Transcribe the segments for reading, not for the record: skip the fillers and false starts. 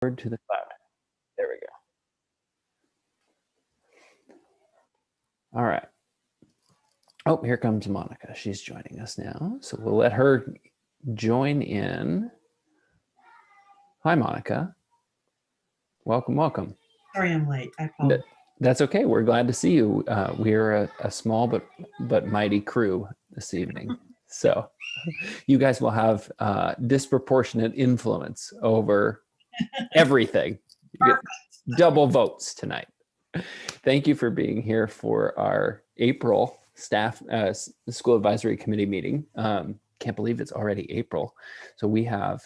Word to the cloud. There we go. All right. Oh, here comes Monica. She's joining us now. So we'll let her join in. Hi, Monica. Welcome, welcome. Sorry I'm late. I apologize. That's okay. We're glad to see you. We're a small but mighty crew this evening. So you guys will have disproportionate influence over everything. You get double votes tonight. Thank you for being here for our April staff school advisory committee meeting. Can't believe it's already April. So we have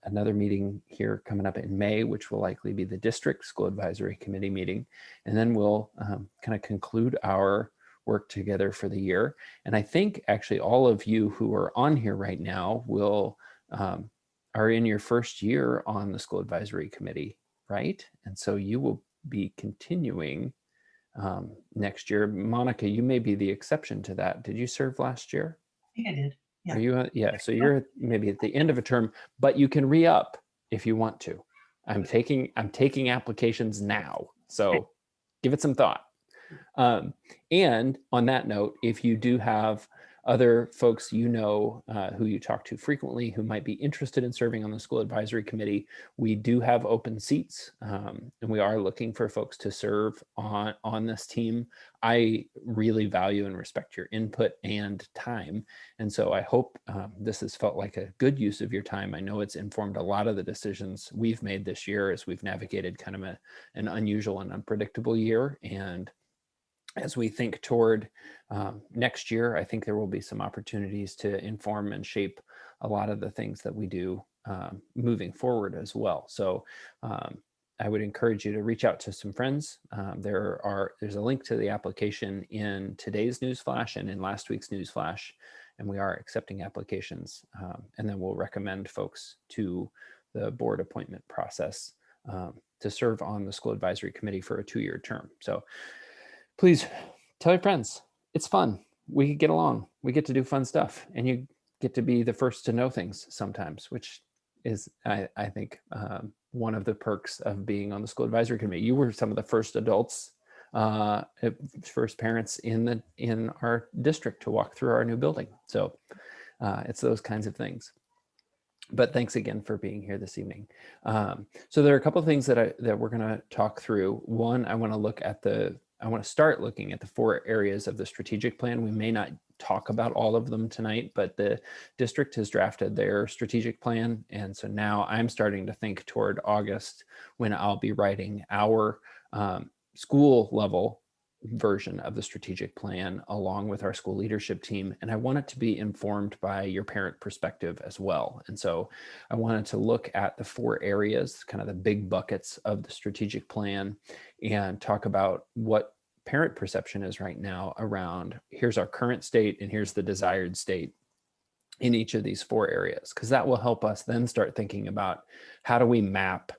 another meeting here coming up in May, which will likely be the district school advisory committee meeting. And then we'll kind of conclude our work together for the year. And I think actually all of you who are on here right now will are in your first year on the school advisory committee, right? And so you will be continuing next year. Monica, you may be the exception to that. Did you serve last year? I think I did. Yeah. Are you? Yeah. So you're maybe at the end of a term, but you can re-up if you want to. I'm taking applications now, so give it some thought. And on that note, if you do have other folks you know who you talk to frequently who might be interested in serving on the school advisory committee, we do have open seats, and we are looking for folks to serve on this team. I really value and respect your input and time, and so I hope this has felt like a good use of your time. I know it's informed a lot of the decisions we've made this year as we've navigated kind of an unusual and unpredictable year. And as we think toward next year, I think there will be some opportunities to inform and shape a lot of the things that we do moving forward as well. So I would encourage you to reach out to some friends. There's a link to the application in today's news flash and in last week's news flash, and we are accepting applications. And then we'll recommend folks to the board appointment process to serve on the school advisory committee for a 2-year term. So please tell your friends. It's fun. We get along. We get to do fun stuff, and you get to be the first to know things sometimes, which is, I think, one of the perks of being on the school advisory committee. You were some of the first adults, first parents in our district to walk through our new building. So it's those kinds of things. But thanks again for being here this evening. So there are a couple of things that we're going to talk through. One, I want to start looking at the 4 areas of the strategic plan. We may not talk about all of them tonight, but the district has drafted their strategic plan. And so now I'm starting to think toward August when I'll be writing our school level version of the strategic plan along with our school leadership team. And I want it to be informed by your parent perspective as well. And so I wanted to look at the 4 areas, kind of the big buckets of the strategic plan, and talk about what parent perception is right now around here's our current state and here's the desired state in each of these 4 areas, because that will help us then start thinking about how do we map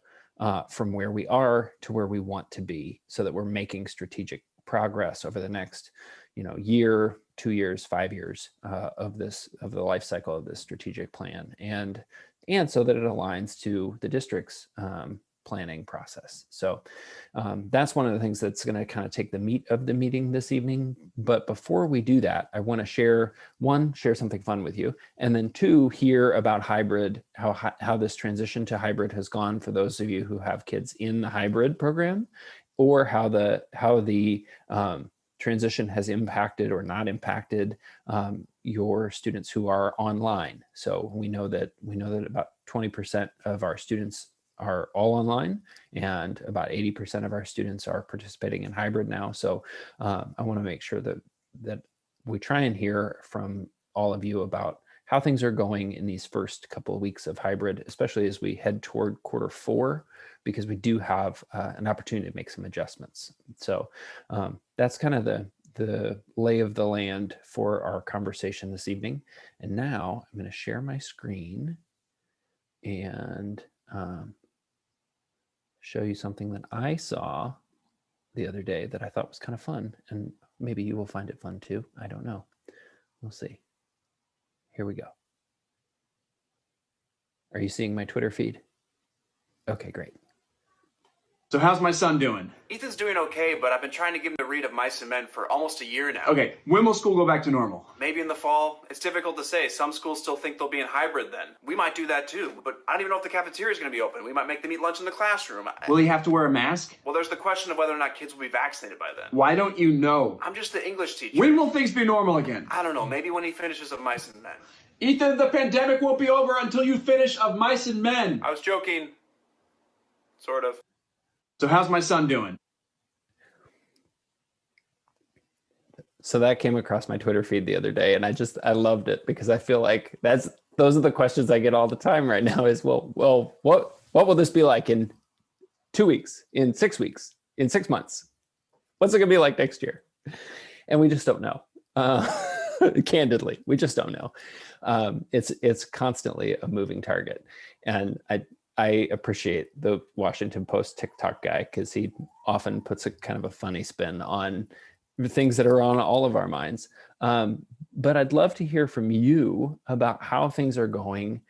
from where we are to where we want to be so that we're making strategic progress over the next year, 2 years, 5 years of the life cycle of this strategic plan, and so that it aligns to the district's planning process. So that's one of the things that's going to kind of take the meat of the meeting this evening. But before we do that, I want to share something fun with you, and then 2, hear about hybrid, how this transition to hybrid has gone for those of you who have kids in the hybrid program, or how the transition has impacted or not impacted your students who are online. So we know that about 20% of our students are all online, and about 80% of our students are participating in hybrid now. So I want to make sure that we try and hear from all of you about how things are going in these first couple of weeks of hybrid, especially as we head toward quarter 4, because we do have an opportunity to make some adjustments. So that's kind of the lay of the land for our conversation this evening. And now I'm going to share my screen and show you something that I saw the other day that I thought was kind of fun, and maybe you will find it fun too. I don't know. We'll see. Here we go. Are you seeing my Twitter feed? Okay, great. So how's my son doing? Ethan's doing okay, but I've been trying to give him the read of Mice and Men for almost a year now. Okay, when will school go back to normal? Maybe in the fall. It's difficult to say. Some schools still think they'll be in hybrid then. We might do that too, but I don't even know if the cafeteria is going to be open. We might make them eat lunch in the classroom. Will he have to wear a mask? Well, there's the question of whether or not kids will be vaccinated by then. Why don't you know? I'm just the English teacher. When will things be normal again? I don't know. Maybe when he finishes of Mice and Men. Ethan, the pandemic won't be over until you finish of Mice and Men. I was joking. Sort of. So how's my son doing? So that came across my Twitter feed the other day, and I loved it because I feel like those are the questions I get all the time right now is, well, what will this be like in 2 weeks, in 6 weeks, in 6 months? What's it gonna be like next year? And we just don't know. Candidly, we just don't know. It's constantly a moving target. And I appreciate the Washington Post TikTok guy because he often puts a kind of a funny spin on things that are on all of our minds. But I'd love to hear from you about how things are going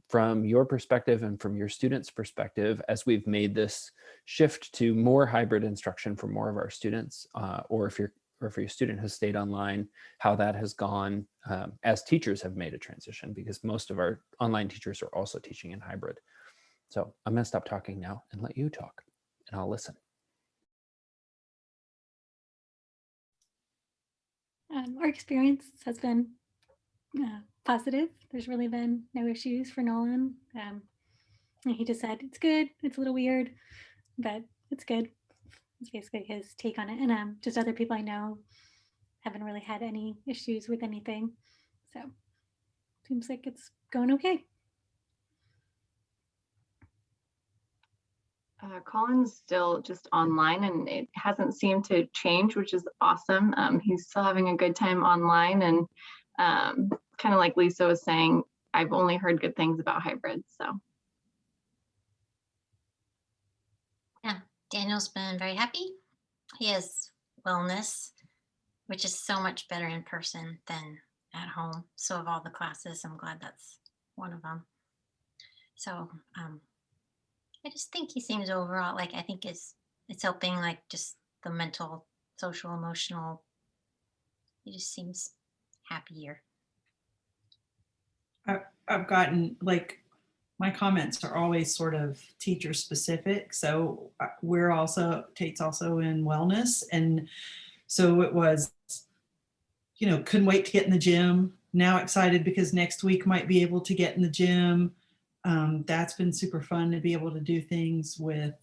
from your perspective and from your students' perspective as we've made this shift to more hybrid instruction for more of our students, or if your student has stayed online, how that has gone as teachers have made a transition, because most of our online teachers are also teaching in hybrid. So I'm gonna stop talking now and let you talk, and I'll listen. Our experience has been positive. There's really been no issues for Nolan. He just said, it's good, it's a little weird, but it's good. It's basically his take on it. And just other people I know haven't really had any issues with anything. So seems like it's going okay. Colin's still just online and it hasn't seemed to change, which is awesome. He's still having a good time online, and kind of like Lisa was saying, I've only heard good things about hybrids. So yeah, Daniel's been very happy. He has wellness, which is so much better in person than at home. So of all the classes, I'm glad that's one of them. So I just think he seems overall, like, I think it's helping, like, just the mental, social, emotional. He just seems happier. I've gotten, like, my comments are always sort of teacher specific. So Tate's also in wellness. And so it was, couldn't wait to get in the gym. Now excited because next week might be able to get in the gym. That's been super fun to be able to do things with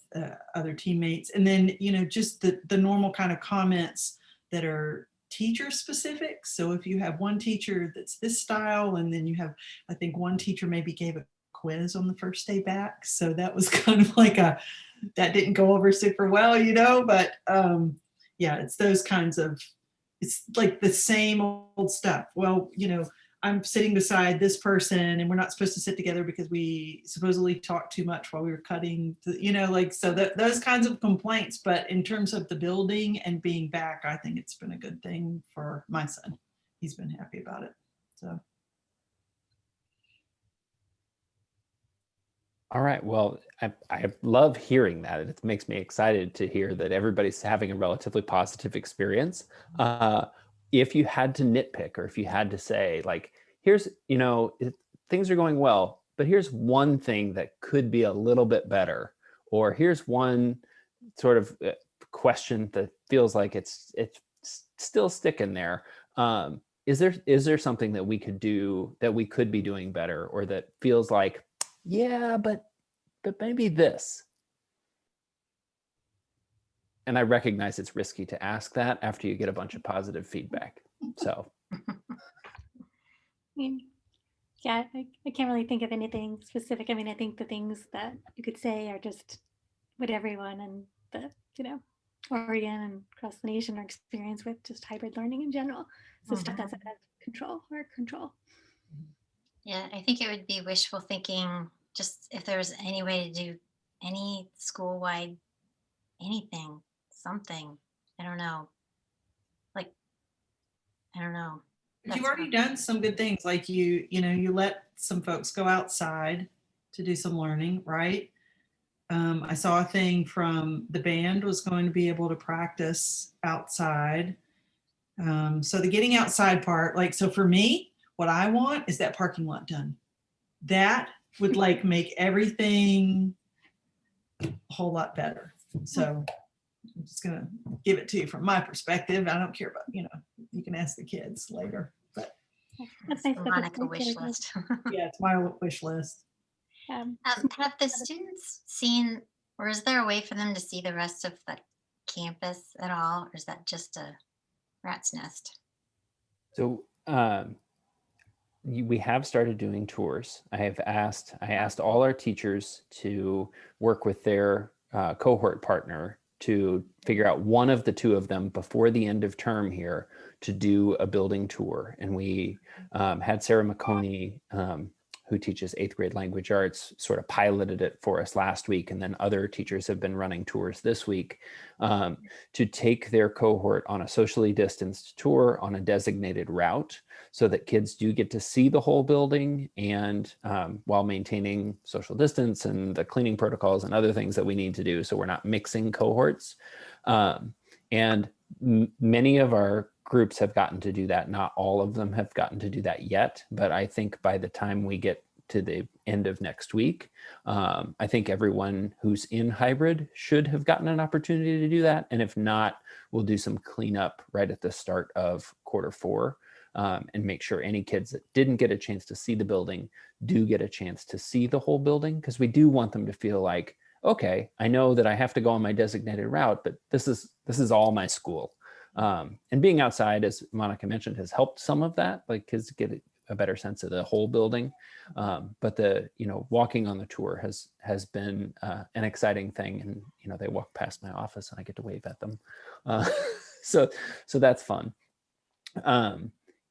other teammates. And then, just the normal kind of comments that are teacher specific. So if you have one teacher that's this style, and then you have, I think one teacher maybe gave a quiz on the first day back. So that was kind of like that didn't go over super well, but yeah, it's those kinds of, it's like the same old stuff. Well, I'm sitting beside this person and we're not supposed to sit together because we supposedly talked too much while we were cutting, so those kinds of complaints. But in terms of the building and being back, I think it's been a good thing for my son. He's been happy about it. So. All right, well, I love hearing that. It makes me excited to hear that everybody's having a relatively positive experience. If you had to nitpick, or if you had to say, like, here's, things are going well, but here's one thing that could be a little bit better, or here's one sort of question that feels like it's still sticking there. Is there something that we could do, that we could be doing better, or that feels like, yeah, but maybe this? And I recognize it's risky to ask that after you get a bunch of positive feedback. So. Yeah, I can't really think of anything specific. I mean, I think the things that you could say are just what everyone and the, Oregon and across the nation are experienced with just hybrid learning in general. So stuff that's out of our control. Yeah, I think it would be wishful thinking, just if there was any way to do any school-wide anything, something, I don't know. Like, I don't know. You've already done some good things, like you let some folks go outside to do some learning, right? I saw a thing from the band was going to be able to practice outside. So the getting outside part, like, so for me, what I want is that parking lot done. That would like make everything a whole lot better. So I'm just gonna give it to you from my perspective. I don't care about, you know, you can ask the kids later, but That's nice. that the Monica schools wish get it. list. yeah, it's my wish list. Have the students seen, or is there a way for them to see the rest of the campus at all? Or is that just a rat's nest? So we have started doing tours. I asked all our teachers to work with their cohort partner to figure out one of the two of them before the end of term here to do a building tour. And we had Sarah McConey, who teaches 8th grade language arts, sort of piloted it for us last week. And then other teachers have been running tours this week to take their cohort on a socially distanced tour on a designated route so that kids do get to see the whole building and while maintaining social distance and the cleaning protocols and other things that we need to do. So we're not mixing cohorts. And many of our groups have gotten to do that. Not all of them have gotten to do that yet, but I think by the time we get to the end of next week, I think everyone who's in hybrid should have gotten an opportunity to do that. And if not, we'll do some cleanup right at the start of Q4 and make sure any kids that didn't get a chance to see the building do get a chance to see the whole building, because we do want them to feel like, okay, I know that I have to go on my designated route, but this is all my school. And being outside, as Monica mentioned, has helped some of that, like kids get a better sense of the whole building. But walking on the tour has been an exciting thing. And, they walk past my office and I get to wave at them. So that's fun.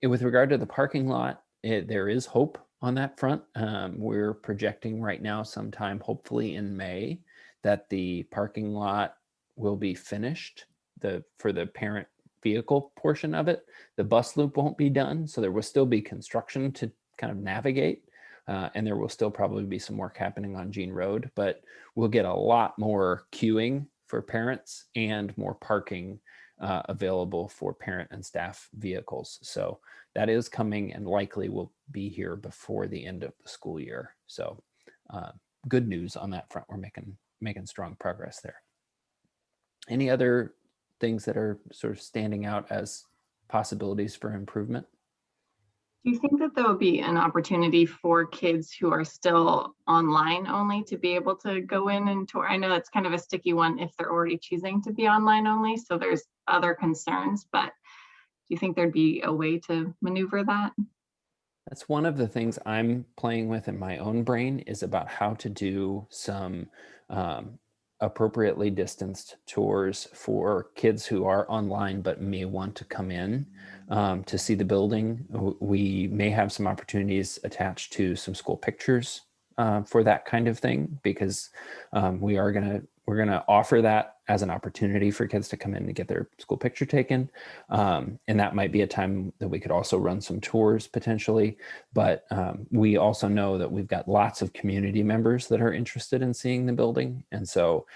With regard to the parking lot, there is hope on that front. We're projecting right now sometime, hopefully in May, that the parking lot will be finished for the parent vehicle portion of it. The bus loop won't be done, so there will still be construction to kind of navigate, and there will still probably be some work happening on Jean Road, but we'll get a lot more queuing for parents and more parking available for parent and staff vehicles. So that is coming and likely will be here before the end of the school year. So good news on that front. We're making strong progress there. Any other things that are sort of standing out as possibilities for improvement? Do you think that there will be an opportunity for kids who are still online only to be able to go in and tour? I know that's kind of a sticky one if they're already choosing to be online only, so there's other concerns, but do you think there'd be a way to maneuver that? That's one of the things I'm playing with in my own brain, is about how to do some appropriately distanced tours for kids who are online but may want to come in to see the building. We may have some opportunities attached to some school pictures for that kind of thing, because we're gonna offer that as an opportunity for kids to come in and get their school picture taken. And that might be a time that we could also run some tours potentially. But we also know that we've got lots of community members that are interested in seeing the building. And so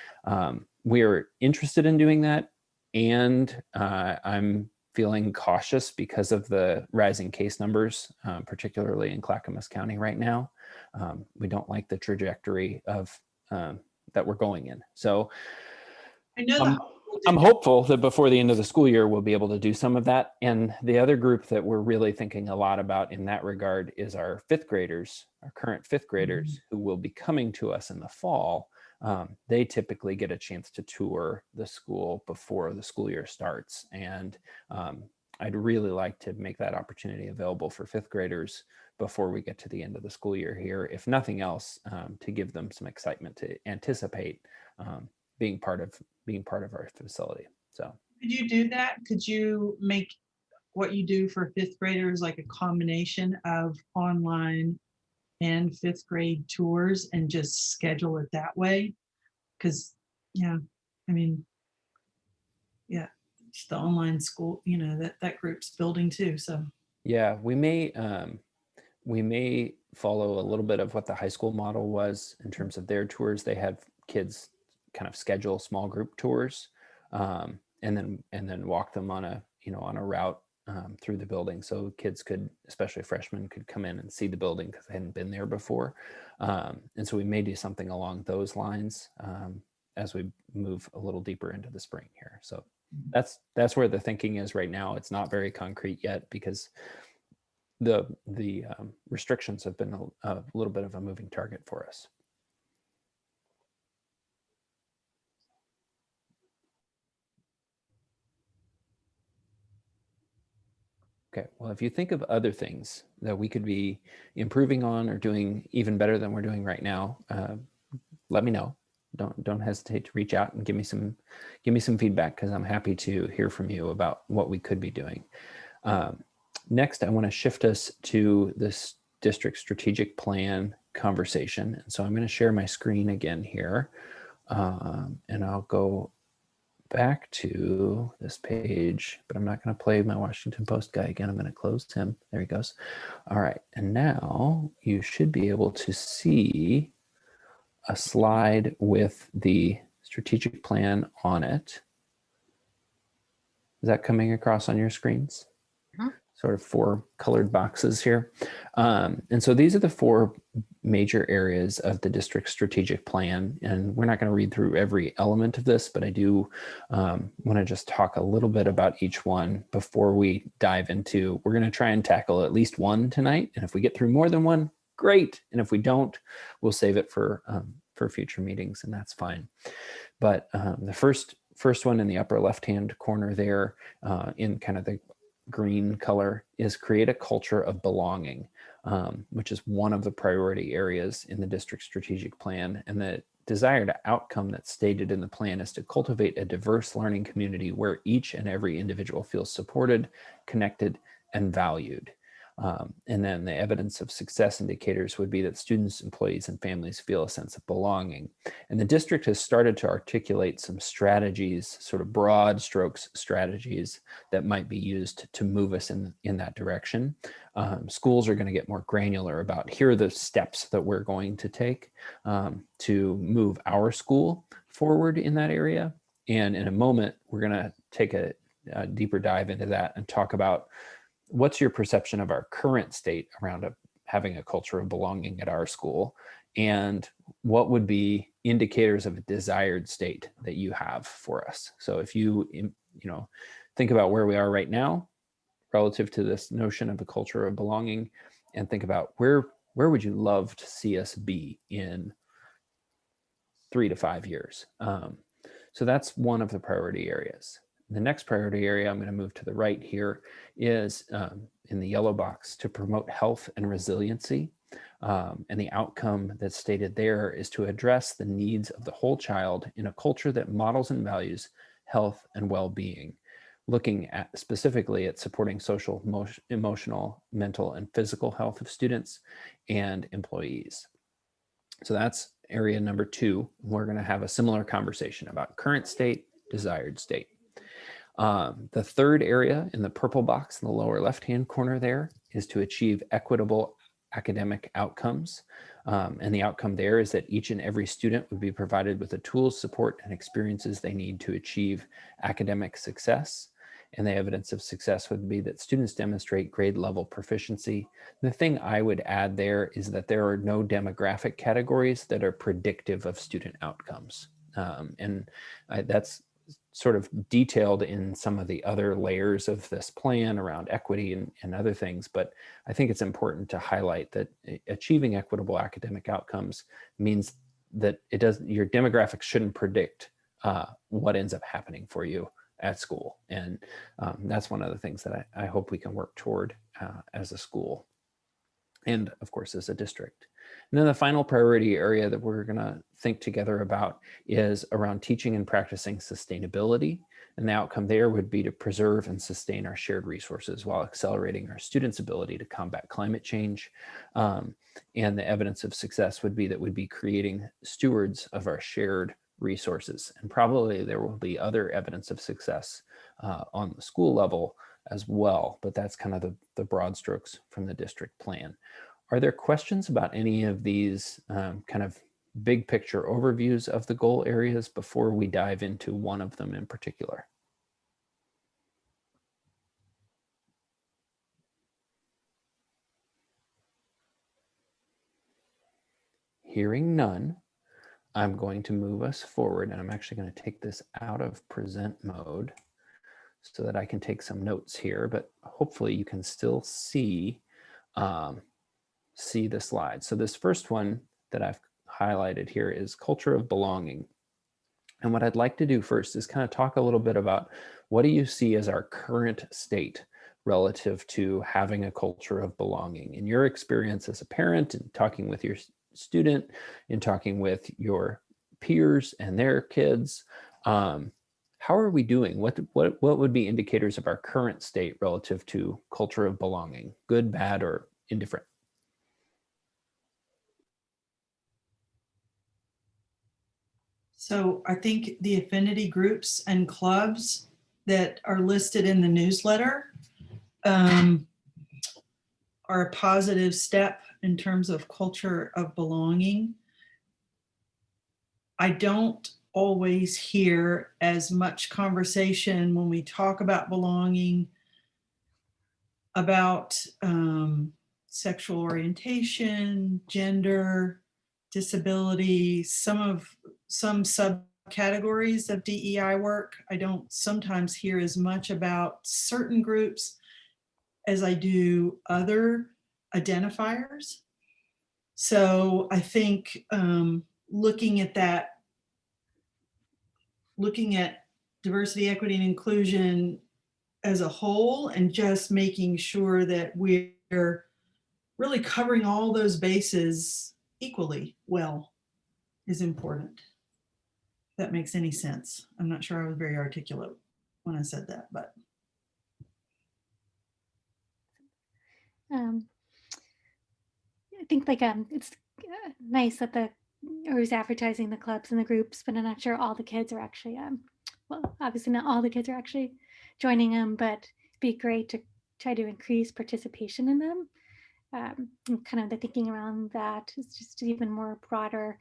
we're interested in doing that. And I'm feeling cautious because of the rising case numbers, particularly in Clackamas County right now. We don't like the trajectory of that we're going in. So I know I'm hopeful that before the end of the school year, we'll be able to do some of that. And the other group that we're really thinking a lot about in that regard is our fifth graders, our current fifth graders, who will be coming to us in the fall. They typically get a chance to tour the school before the school year starts. And I'd really like to make that opportunity available for fifth graders before we get to the end of the school year here, if nothing else, to give them some excitement to anticipate being part of our facility. So could you do that? Could you make what you do for fifth graders like a combination of online and fifth grade tours and just schedule it that way? Because it's the online school, that group's building too. So yeah, we may follow a little bit of what the high school model was in terms of their tours. They have kids kind of schedule small group tours, and then walk them on a, on a route through the building. So kids could, especially freshmen, could come in and see the building because they hadn't been there before. And so we may do something along those lines as we move a little deeper into the spring here. So that's where the thinking is right now. It's not very concrete yet because the restrictions have been a little bit of a moving target for us. Okay, well, if you think of other things that we could be improving on or doing even better than we're doing right now, let me know. Don't hesitate to reach out and give me some feedback, because I'm happy to hear from you about what we could be doing. Next, I want to shift us to this district strategic plan conversation. And so I'm going to share my screen again here, and I'll go back to this page, but I'm not going to play my Washington Post guy again. I'm going to close him. There he goes. All right. And now you should be able to see a slide with the strategic plan on it. Is that coming across on your screens? Sort of 4 colored boxes here. And so these are the 4 major areas of the district strategic plan. And we're not going to read through every element of this, but I do want to just talk a little bit about each one before we dive into, we're going to try and tackle at least one tonight. And if we get through more than one, great. And if we don't, we'll save it for future meetings, and that's fine. But the first one in the upper left-hand corner there, in kind of the green color, is create a culture of belonging, which is one of the priority areas in the district strategic plan. And the desired outcome that's stated in the plan is to cultivate a diverse learning community where each and every individual feels supported, connected, and valued. And then the evidence of success indicators would be that students, employees, and families feel a sense of belonging. And the district has started to articulate some strategies, sort of broad strokes strategies that might be used to move us in that direction. Schools are going to get more granular about, here are the steps that we're going to take to move our school forward in that area. And in a moment, we're going to take a deeper dive into that and talk about, what's your perception of our current state around having a culture of belonging at our school? And what would be indicators of a desired state that you have for us? So if you think about where we are right now relative to this notion of a culture of belonging, and think about where would you love to see us be in 3 to 5 years? So that's one of the priority areas. The next priority area, I'm going to move to the right here, is in the yellow box, to promote health and resiliency. And the outcome that's stated there is to address the needs of the whole child in a culture that models and values health and well-being, looking at specifically at supporting social, emotional, mental, and physical health of students and employees. So that's area number 2. We're going to have a similar conversation about current state, desired state. The third area in the purple box in the lower left-hand corner there is to achieve equitable academic outcomes. And the outcome there is that each and every student would be provided with the tools, support, and experiences they need to achieve academic success. And the evidence of success would be that students demonstrate grade level proficiency. The thing I would add there is that there are no demographic categories that are predictive of student outcomes. That's sort of detailed in some of the other layers of this plan around equity and other things. But I think it's important to highlight that achieving equitable academic outcomes means that your demographics shouldn't predict what ends up happening for you at school. And that's one of the things that I hope we can work toward as a school, and of course as a district. And then the final priority area that we're going to think together about is around teaching and practicing sustainability. And the outcome there would be to preserve and sustain our shared resources while accelerating our students' ability to combat climate change. And the evidence of success would be that we'd be creating stewards of our shared resources. And probably there will be other evidence of success on the school level as well, but that's kind of the broad strokes from the district plan. Are there questions about any of these kind of big picture overviews of the goal areas before we dive into one of them in particular? Hearing none, I'm going to move us forward, and I'm actually going to take this out of present mode so that I can take some notes here, but hopefully you can still see the slide. So this first one that I've highlighted here is culture of belonging. And what I'd like to do first is kind of talk a little bit about what do you see as our current state relative to having a culture of belonging in your experience as a parent and talking with your student, in talking with your peers and their kids. How are we doing? What would be indicators of our current state relative to culture of belonging, good, bad, or indifferent? So I think the affinity groups and clubs that are listed in the newsletter are a positive step in terms of culture of belonging. I don't always hear as much conversation when we talk about belonging about sexual orientation, gender, disability, some subcategories of DEI work. I don't sometimes hear as much about certain groups as I do other identifiers. So I think looking at diversity, equity, and inclusion as a whole, and just making sure that we're really covering all those bases equally well is important. If that makes any sense. I'm not sure I was very articulate when I said that, but. I think like it's nice that or is advertising the clubs and the groups, but I'm not sure all the kids are actually well, obviously not all the kids are actually joining them, but it'd be great to try to increase participation in them. And kind of the thinking around that is just even more broader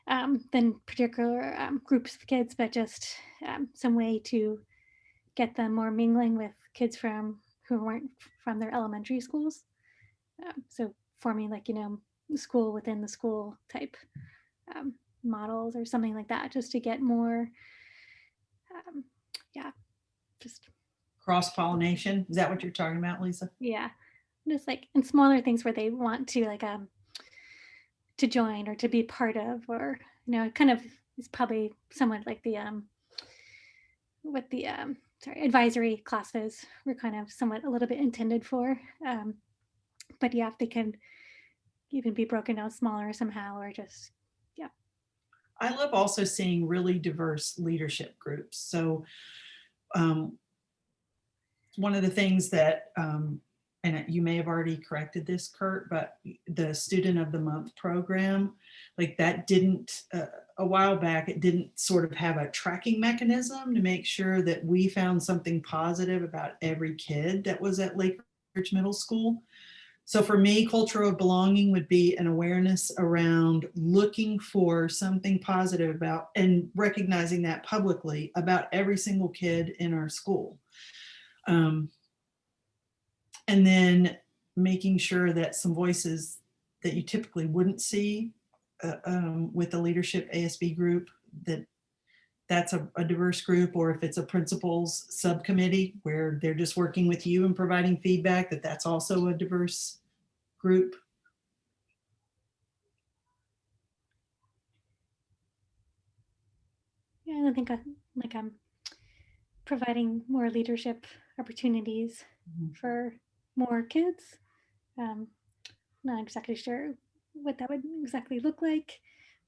than particular groups of kids, but just some way to get them more mingling with kids who weren't from their elementary schools. So forming like, school within the school type models or something like that, just to get more, just Cross-pollination, is that what you're talking about, Lisa? Yeah, just like in smaller things where they want to like to join or to be part of, or it kind of is probably somewhat like the what the advisory classes were kind of somewhat a little bit intended for. But yeah, if they can even be broken down smaller somehow, or just I love also seeing really diverse leadership groups. So one of the things that, and you may have already corrected this, Kurt, but the Student of the Month program, like that didn't, a while back, it didn't sort of have a tracking mechanism to make sure that we found something positive about every kid that was at Lake Ridge Middle School. So for me, culture of belonging would be an awareness around looking for something positive about and recognizing that publicly about every single kid in our school. And then making sure that some voices that you typically wouldn't see with the leadership ASB group, that's a diverse group, or if it's a principals subcommittee where they're just working with you and providing feedback, that's also a diverse group. Yeah, and I think I'm providing more leadership opportunities for more kids. Not exactly sure what that would exactly look like,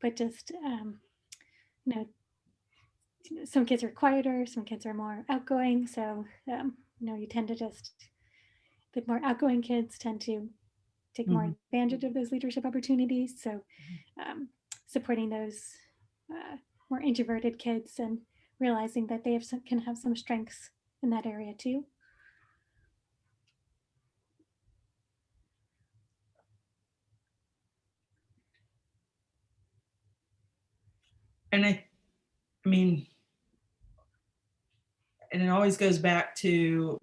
but just some kids are quieter, some kids are more outgoing. So you tend to just the more outgoing kids tend to take more advantage of those leadership opportunities. So supporting those more introverted kids and realizing that they can have some strengths in that area too. And I mean, and it always goes back to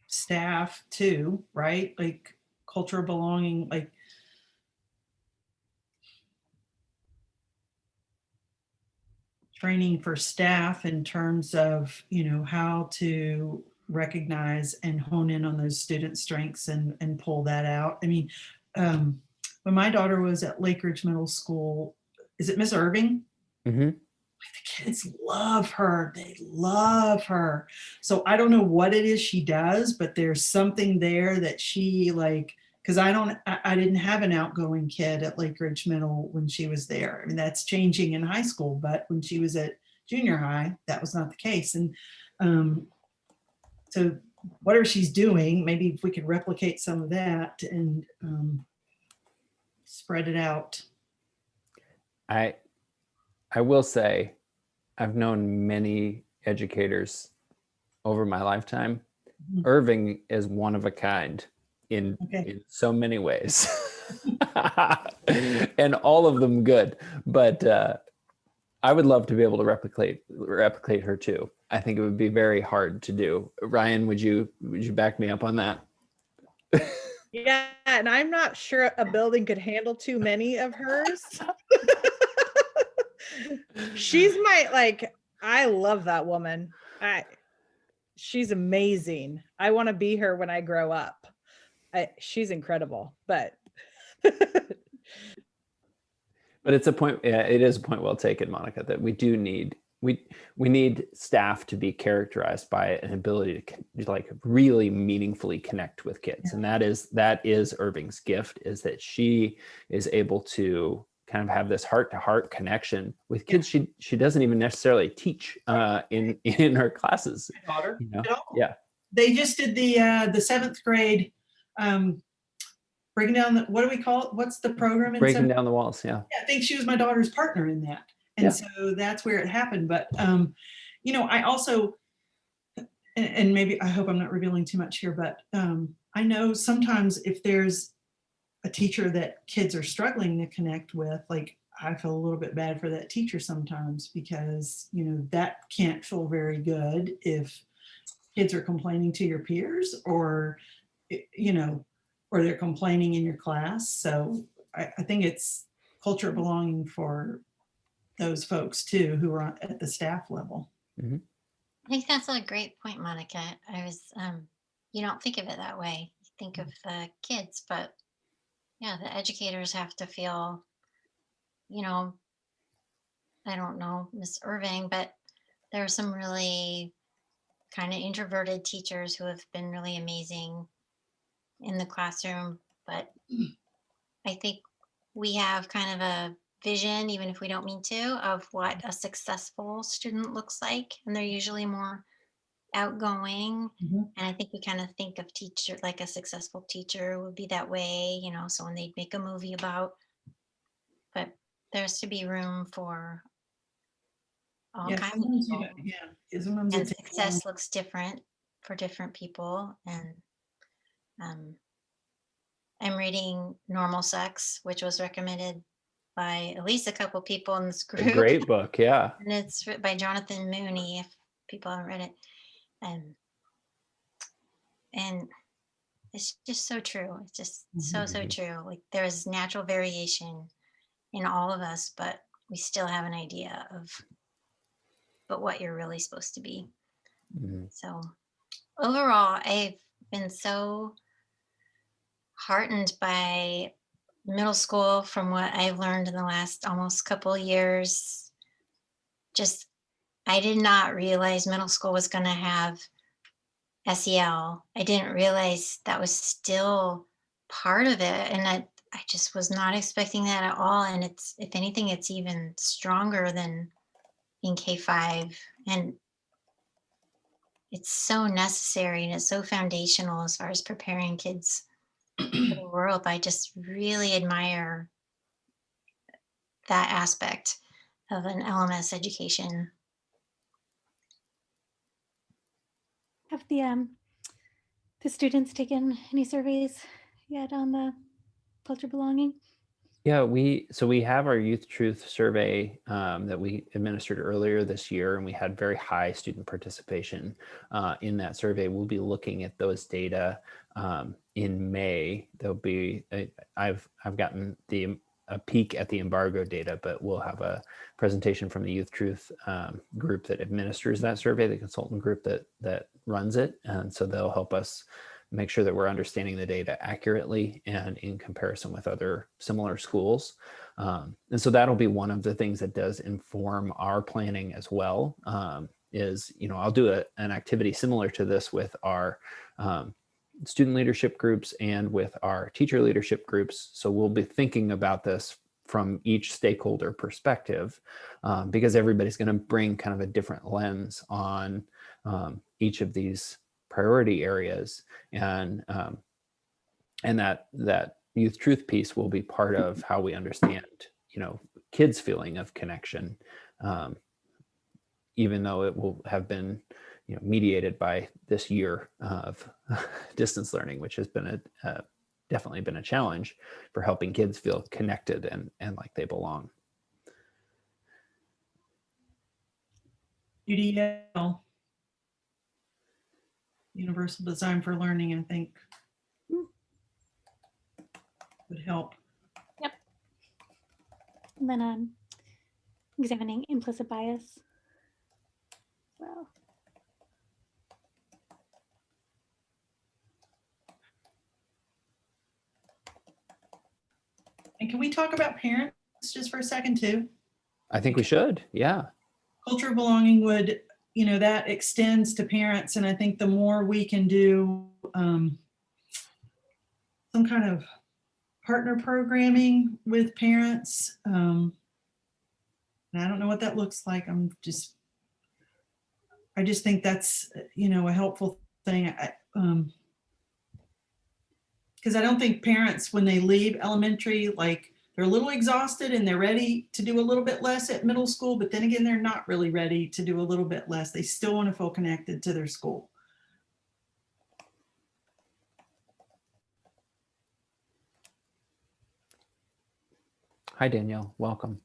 staff too, right? Like culture of belonging, like training for staff in terms of, you know, how to recognize and hone in on those student strengths and pull that out. I mean, when my daughter was at Lake Ridge Middle School, is it Miss Irving? Mm-hmm. The kids love her. They love her. So I don't know what it is she does, but there's something there that she like, because I didn't have an outgoing kid at Lake Ridge Middle when she was there. I mean, that's changing in high school, but when she was at junior high, that was not the case. And so whatever she's doing, maybe if we could replicate some of that and spread it out. I will say, I've known many educators over my lifetime. Mhm. Irving is one of a kind in so many ways, and all of them good. But I would love to be able to replicate her too. I think it would be very hard to do. Ryan, would you back me up on that? Yeah, and I'm not sure a building could handle too many of hers. She's I love that woman. She's amazing. I want to be her when I grow up. She's incredible, but But it's a point. Yeah, it is a point well taken, Monica. That we do need we need staff to be characterized by an ability to like really meaningfully connect with kids, and that is Irving's gift, is that she is able to kind of have this heart-to-heart connection with kids she doesn't even necessarily teach in her classes. My daughter, you know? Yeah, they just did the 7th grade breaking down the, what do we call it? What's the program? Breaking down the walls. Yeah. I think she was my daughter's partner in that. And so that's where it happened. But, you know, I also, and maybe, I hope I'm not revealing too much here, but I know sometimes if there's a teacher that kids are struggling to connect with, like I feel a little bit bad for that teacher sometimes, because, you know, that can't feel very good if kids are complaining to your peers, or, you know, or they're complaining in your class. So I think it's culture of belonging for those folks too, who are at the staff level. Mm-hmm. I think that's a great point, Monica. I was, you don't think of it that way. You think of the kids, but yeah, the educators have to feel, you know, I don't know, Miss Irving, but there are some really kind of introverted teachers who have been really amazing in the classroom. But I think we have kind of a vision, even if we don't mean to, of what a successful student looks like. And they're usually more outgoing. Mm-hmm. And I think we kind of think of teacher, like a successful teacher would be that way, you know, someone they'd make a movie about. But there's to be room for all kinds of people. Sometimes And success looks different for different people. And I'm reading Normal Sex, which was recommended by at least a couple people in this group. A great book, yeah. And it's by Jonathan Mooney, if people haven't read it. And it's just so true. It's just so true. Like there's natural variation in all of us, but we still have an idea of what you're really supposed to be. Mm-hmm. So overall, I've been so heartened by middle school from what I've learned in the last almost couple of years. Just, I did not realize middle school was going to have SEL. I didn't realize that was still part of it. And I just was not expecting that at all. And it's, if anything, it's even stronger than in K-5. And it's so necessary and it's so foundational as far as preparing kids for the world. I just really admire that aspect of an LMS education. Have the students taken any surveys yet on the culture belonging? Yeah, we have our Youth Truth survey that we administered earlier this year, and we had very high student participation in that survey. We'll be looking at those data in May. There'll be I've gotten a peek at the embargo data, but we'll have a presentation from the Youth Truth group that administers that survey, the consultant group that runs it, and so they'll help us make sure that we're understanding the data accurately and in comparison with other similar schools. And so that'll be one of the things that does inform our planning as well. Is, I'll do an activity similar to this with our student leadership groups and with our teacher leadership groups. So we'll be thinking about this from each stakeholder perspective, because everybody's going to bring kind of a different lens on each of these priority areas, and that Youth Truth piece will be part of how we understand, kids' feeling of connection, even though it will have been, mediated by this year of distance learning, which has been definitely been a challenge for helping kids feel connected and like they belong. UDL, Universal Design for Learning, I think would help. Yep. And then examining implicit bias. Well, And can we talk about parents just for a second too? I think we should. Yeah. Culture of belonging would, that extends to parents. And I think the more we can do some kind of partner programming with parents, and I don't know what that looks like. I just think that's, a helpful thing. Because I don't think parents, when they leave elementary, like they're a little exhausted and they're ready to do a little bit less at middle school, but then again, they're not really ready to do a little bit less. They still want to feel connected to their school. Hi, Danielle. Welcome.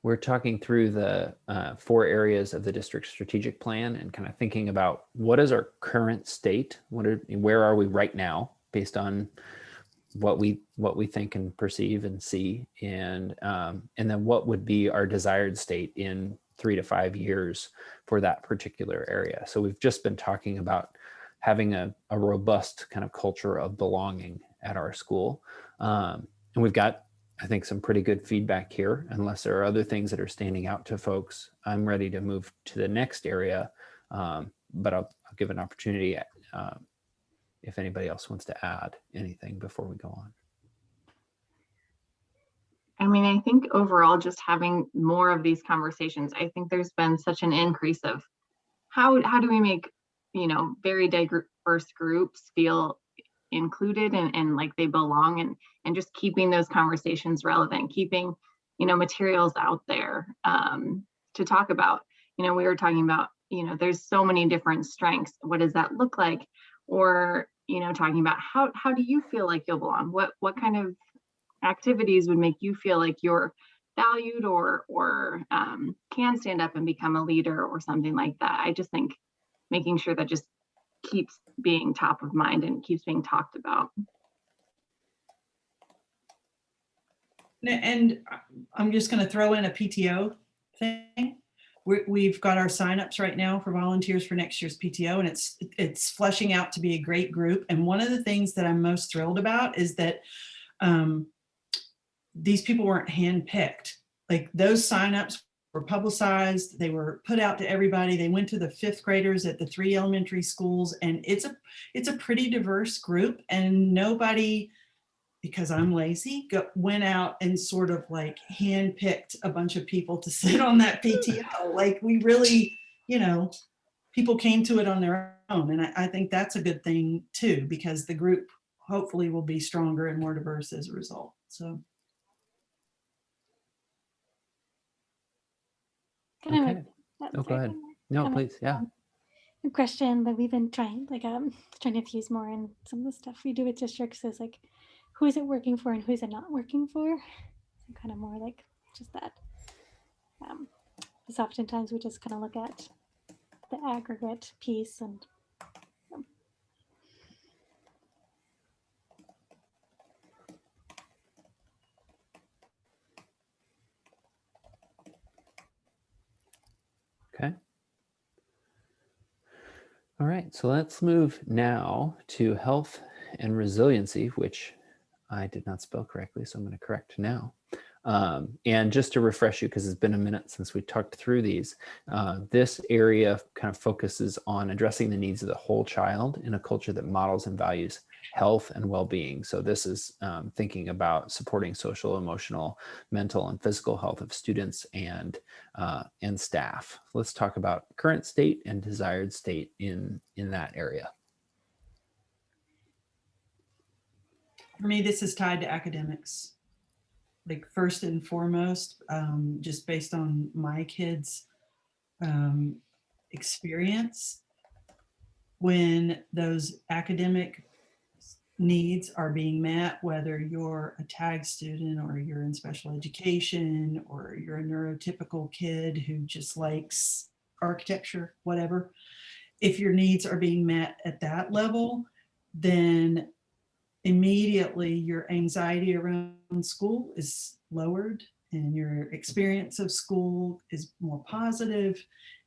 We're talking through the 4 areas of the district strategic plan and kind of thinking about what is our current state, where are we right now based on what we think and perceive and see, and then what would be our desired state in 3 to 5 years for that particular area. So we've just been talking about having a robust kind of culture of belonging at our school, and we've got, I think, some pretty good feedback here. Unless there are other things that are standing out to folks, I'm ready to move to the next area, but I'll give an opportunity if anybody else wants to add anything before we go on. I mean, I think overall, just having more of these conversations, I think there's been such an increase of how do we make, very diverse groups feel included and like they belong, and just keeping those conversations relevant, keeping, materials out there to talk about. We were talking about, there's so many different strengths. What does that look like? Or, talking about how do you feel like you'll belong? What kind of activities would make you feel like you're valued or can stand up and become a leader or something like that. I just think making sure that just keeps being top of mind and keeps being talked about. And I'm just going to throw in a PTO thing. We've got our signups right now for volunteers for next year's PTO, and it's fleshing out to be a great group. And one of the things that I'm most thrilled about is that these people weren't handpicked. Like, those signups were publicized, they were put out to everybody. They went to the 5th graders at the 3 elementary schools, and it's a pretty diverse group. And nobody, because I'm lazy, went out and sort of like handpicked a bunch of people to sit on that PTO. Like, we really, people came to it on their own. And I think that's a good thing too, because the group hopefully will be stronger and more diverse as a result. So. Okay. Oh, go ahead. No, please. Yeah. A question that we've been trying to infuse more in some of the stuff we do with districts is like, who is it working for and who is it not working for? kind of more like just that. Because oftentimes we just kind of look at the aggregate piece and Okay. All right, so let's move now to health and resiliency, which I did not spell correctly, so I'm going to correct now. And just to refresh you, because it's been a minute since we talked through these, this area kind of focuses on addressing the needs of the whole child in a culture that models and values health and well-being. So this is thinking about supporting social, emotional, mental, and physical health of students and staff. Let's talk about current state and desired state in that area. For me, this is tied to academics. Like first and foremost, just based on my kids' experience, when those academic needs are being met, whether you're a tag student or you're in special education or you're a neurotypical kid who just likes architecture, whatever, if your needs are being met at that level, then immediately your anxiety around school is lowered and your experience of school is more positive.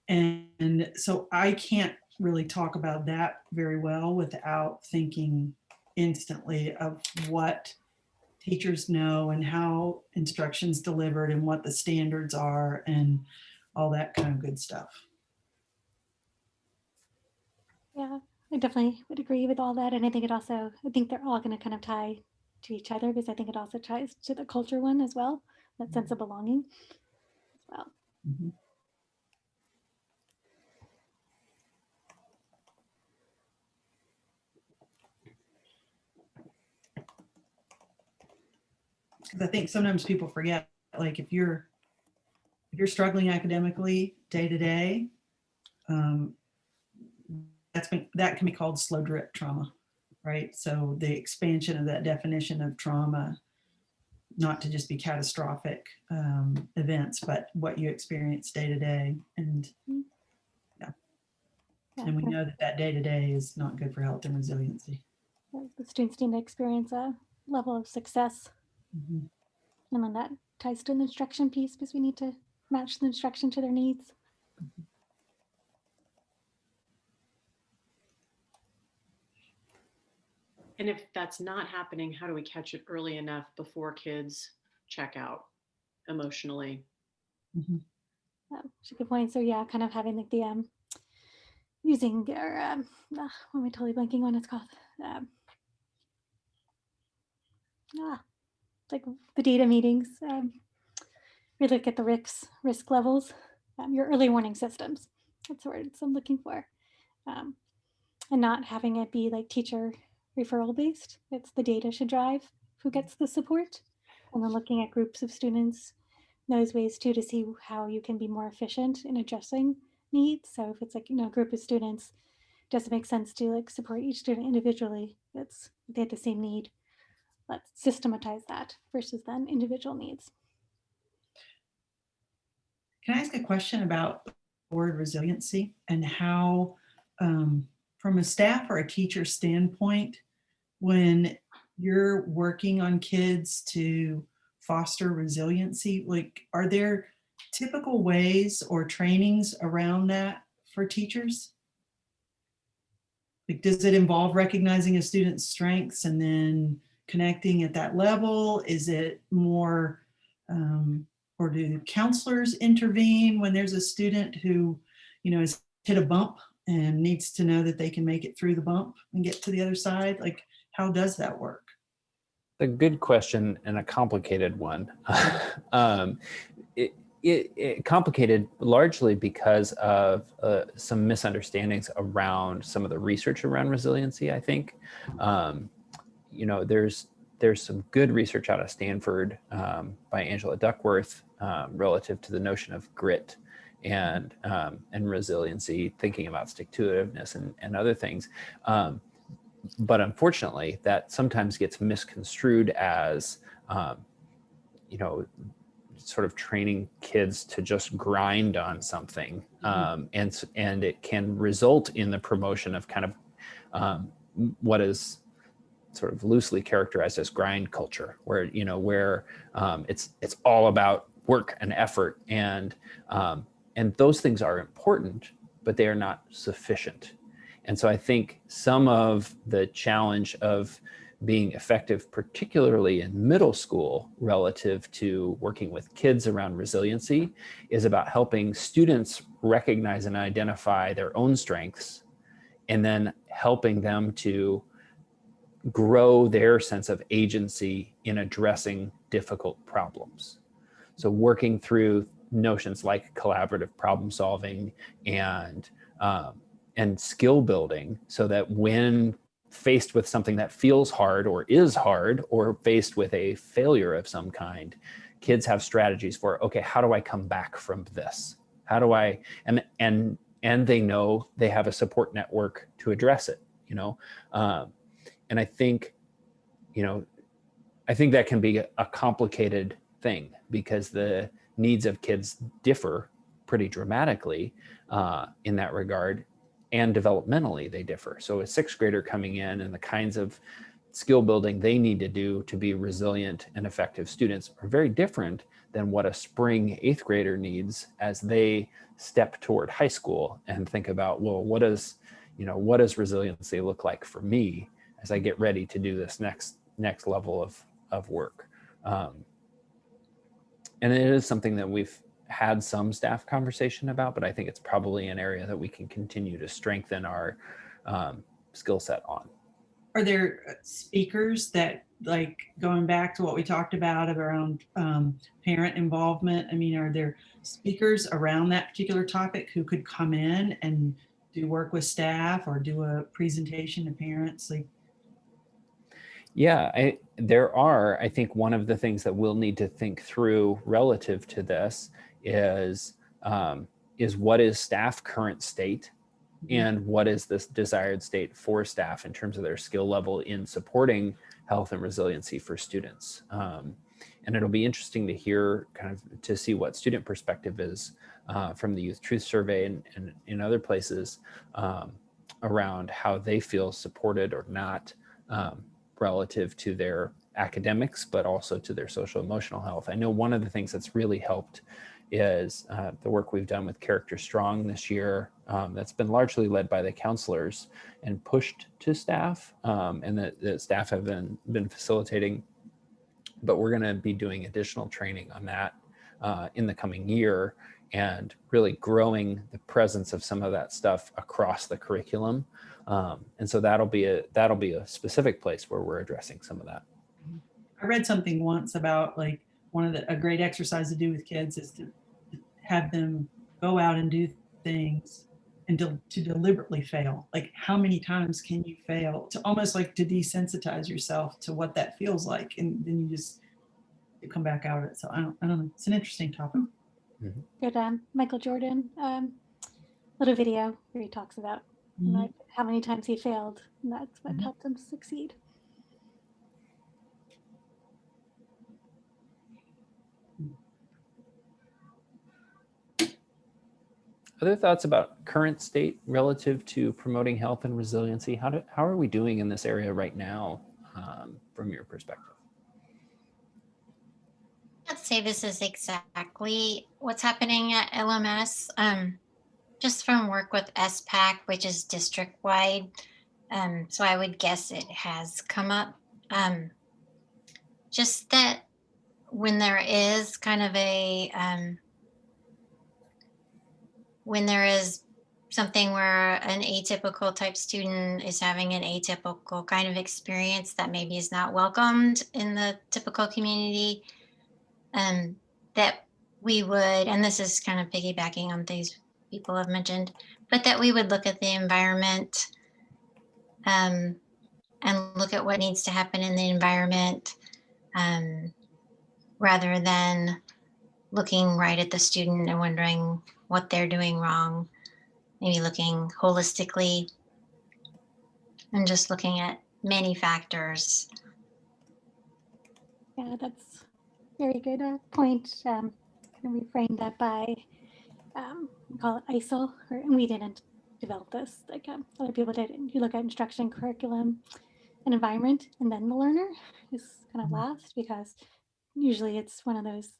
And so I can't really talk about that very well without thinking instantly of what teachers know and how instruction's delivered and what the standards are and all that kind of good stuff. yeah, I definitely would agree with all that. And I think it also, I think they're all going to kind of tie to each other because I think it also ties to the culture one as well, that sense of belonging as well. Mm-hmm. I think sometimes people forget, like if you're struggling academically day to day, that can be called slow drip trauma, right? So the expansion of that definition of trauma, not to just be catastrophic events, but what you experience day to day, and Yeah, and we know that day to day is not good for health and resiliency. the students need to experience a level of success. Mm-hmm. And then that ties to the instruction piece because we need to match the instruction to their needs. And if that's not happening, how do we catch it early enough before kids check out emotionally? Mm-hmm. That's a good point. So yeah, kind of having like the using or what am I totally blanking on it's called? Like the data meetings. We look at the risk levels, your early warning systems. That's the words I'm looking for. And not having it be like teacher referral based. It's the data should drive who gets the support. And then looking at groups of students, those ways too, to see how you can be more efficient in addressing needs. So if it's like, a group of students, does it make sense to like support each student individually? That's they have the same need. Let's systematize that versus then individual needs. Can I ask a question about the word resiliency and how, from a staff or a teacher standpoint, when you're working on kids to foster resiliency, like, are there typical ways or trainings around that for teachers? Like, does it involve recognizing a student's strengths and then connecting at that level? Is it more, or do counselors intervene when there's a student who, has hit a bump and needs to know that they can make it through the bump and get to the other side? Like, how does that work? A good question and a complicated one. It complicated largely because of some misunderstandings around some of the research around resiliency. I think, there's some good research out of Stanford by Angela Duckworth relative to the notion of grit and resiliency, thinking about stick-to-itiveness and other things. But unfortunately, that sometimes gets misconstrued as sort of training kids to just grind on something. And it can result in the promotion of kind of what is sort of loosely characterized as grind culture, where it's all about work and effort, and those things are important, but they are not sufficient. And so I think some of the challenge of being effective, particularly in middle school, relative to working with kids around resiliency, is about helping students recognize and identify their own strengths, and then helping them to grow their sense of agency in addressing difficult problems. So working through notions like collaborative problem solving and skill building, so that when faced with something that feels hard or is hard, or faced with a failure of some kind, kids have strategies for, okay, how do I come back from this? How do I, and they know they have a support network to address it, and I think that can be a complicated thing, because the needs of kids differ pretty dramatically in that regard, and developmentally they differ. So a sixth grader coming in and the kinds of skill building they need to do to be resilient and effective students are very different than what a spring eighth grader needs as they step toward high school and think about, well, what does resiliency look like for me as I get ready to do this next level of work. And it is something that we've had some staff conversation about, but I think it's probably an area that we can continue to strengthen our skill set on. Are there speakers that, like, going back to what we talked about around parent involvement? I mean, are there speakers around that particular topic who could come in and do work with staff or do a presentation to parents? Like, yeah, there are. I think one of the things that we'll need to think through relative to this is what is staff current state, and what is this desired state for staff in terms of their skill level in supporting health and resiliency for students. And it'll be interesting to hear, to see what student perspective is from the Youth Truth Survey and in other places around how they feel supported or not relative to their academics, but also to their social emotional health. I know one of the things that's really helped is the work we've done with Character Strong this year. That's been largely led by the counselors and pushed to staff, and the staff have been facilitating. But we're going to be doing additional training on that in the coming year, and really growing the presence of some of that stuff across the curriculum. And so that'll be a specific place where we're addressing some of that. I read something once about, like, a great exercise to do with kids is to have them go out and do things and to deliberately fail. Like, how many times can you fail? To almost like to desensitize yourself to what that feels like, and then you come back out of it. So I don't know. It's an interesting topic. Good, Michael Jordan, little video where he talks about like how many times he failed, and that's what helped him succeed. Other thoughts about current state relative to promoting health and resiliency? How are we doing in this area right now, from your perspective? I'd say this is exactly what's happening at LMS. Just from work with SPAC, which is district-wide. So I would guess it has come up. Just that when there is kind of when there is something where an atypical type student is having an atypical kind of experience that maybe is not welcomed in the typical community, that we would, and this is kind of piggybacking on things people have mentioned, but that we would look at the environment and look at what needs to happen in the environment rather than looking right at the student and wondering what they're doing wrong. Maybe looking holistically and just looking at many factors. Yeah, that's very good point. Kind of reframed that by, we call it ISIL, and we didn't develop this, like other people did. You look at instruction, curriculum, and environment, and then the learner is kind of last, because usually it's one of those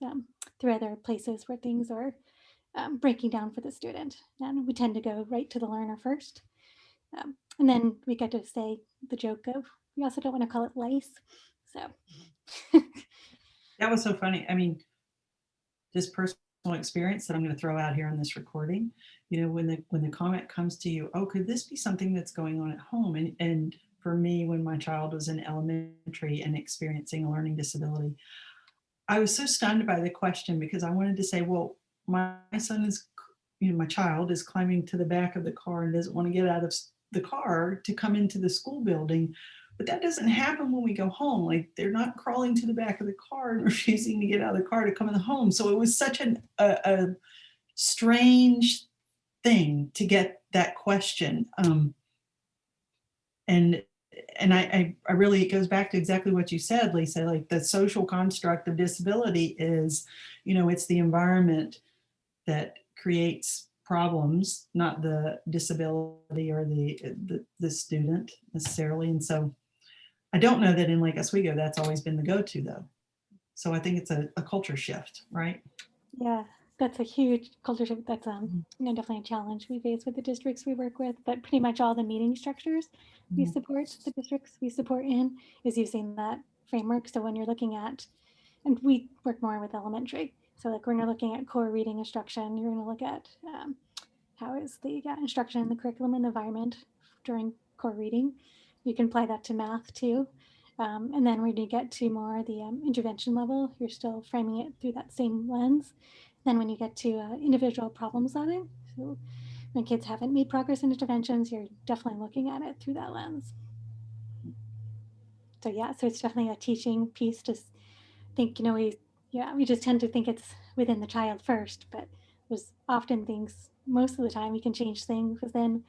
three other places where things are breaking down for the student. And we tend to go right to the learner first. And then we get to say the joke of, we also don't want to call it lice. So That was so funny. I mean, this personal experience that I'm going to throw out here on this recording, you know, when the comment comes to you, oh, could this be something that's going on at home? And for me, when my child was in elementary and experiencing a learning disability, I was so stunned by the question, because I wanted to say, well, my son is, you know, my child is climbing to the back of the car and doesn't want to get out of the car to come into the school building. But that doesn't happen when we go home. Like, they're not crawling to the back of the car and refusing to get out of the car to come in the home. So it was such a strange thing to get that question. And I really, it goes back to exactly what you said, Lisa, like the social construct of disability is, you know, it's the environment that creates problems, not the disability or the student necessarily. And so I don't know that in Lake Oswego, that's always been the go-to though. So I think it's a culture shift, right? yeah, that's a huge culture shift. That's you know, definitely a challenge we face with the districts we work with, but pretty much all the meeting structures we support, the districts we support in, is using that framework. So when you're looking at, and we work more with elementary, so like when you're looking at core reading instruction, you're going to look at how is the instruction in the curriculum and environment during core reading. You can apply that to math too. And then when you get to more the intervention level, you're still framing it through that same lens. Then when you get to individual problem solving, so when kids haven't made progress in interventions, you're definitely looking at it through that lens. So yeah, so it's definitely a teaching piece to think, you know, we just tend to think it's within the child first, but there's often things, most of the time we can change things within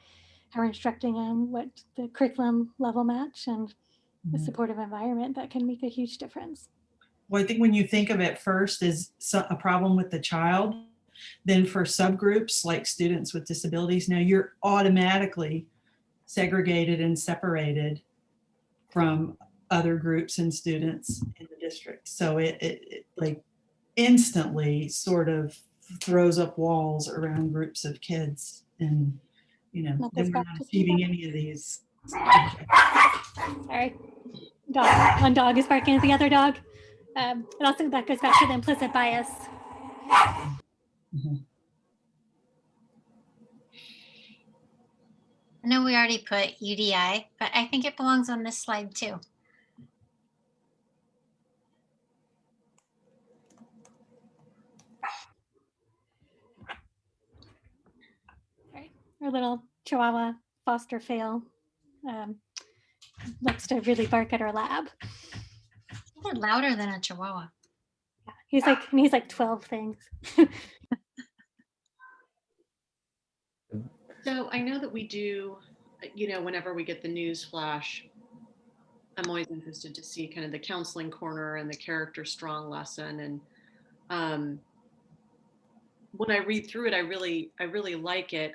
how we're instructing them, what the curriculum level match, and the supportive environment that can make a huge difference. Well, I think when you think of it first as a problem with the child, then for subgroups like students with disabilities, now you're automatically segregated and separated from other groups and students in the district. So it like instantly sort of throws up walls around groups of kids, and you know, then we're not achieving any of these. Sorry, dog. One dog is barking at the other dog. And also that goes back to the implicit bias. I know we already put UDI, but I think it belongs on this slide too. Right. Our little Chihuahua foster fail likes to really bark at our lab. They're louder than a Chihuahua. Yeah, he's like 12 things. So I know that we do, you know, whenever we get the news flash, I'm always interested to see kind of the counseling corner and the character strong lesson. And when I read through it, I really like it.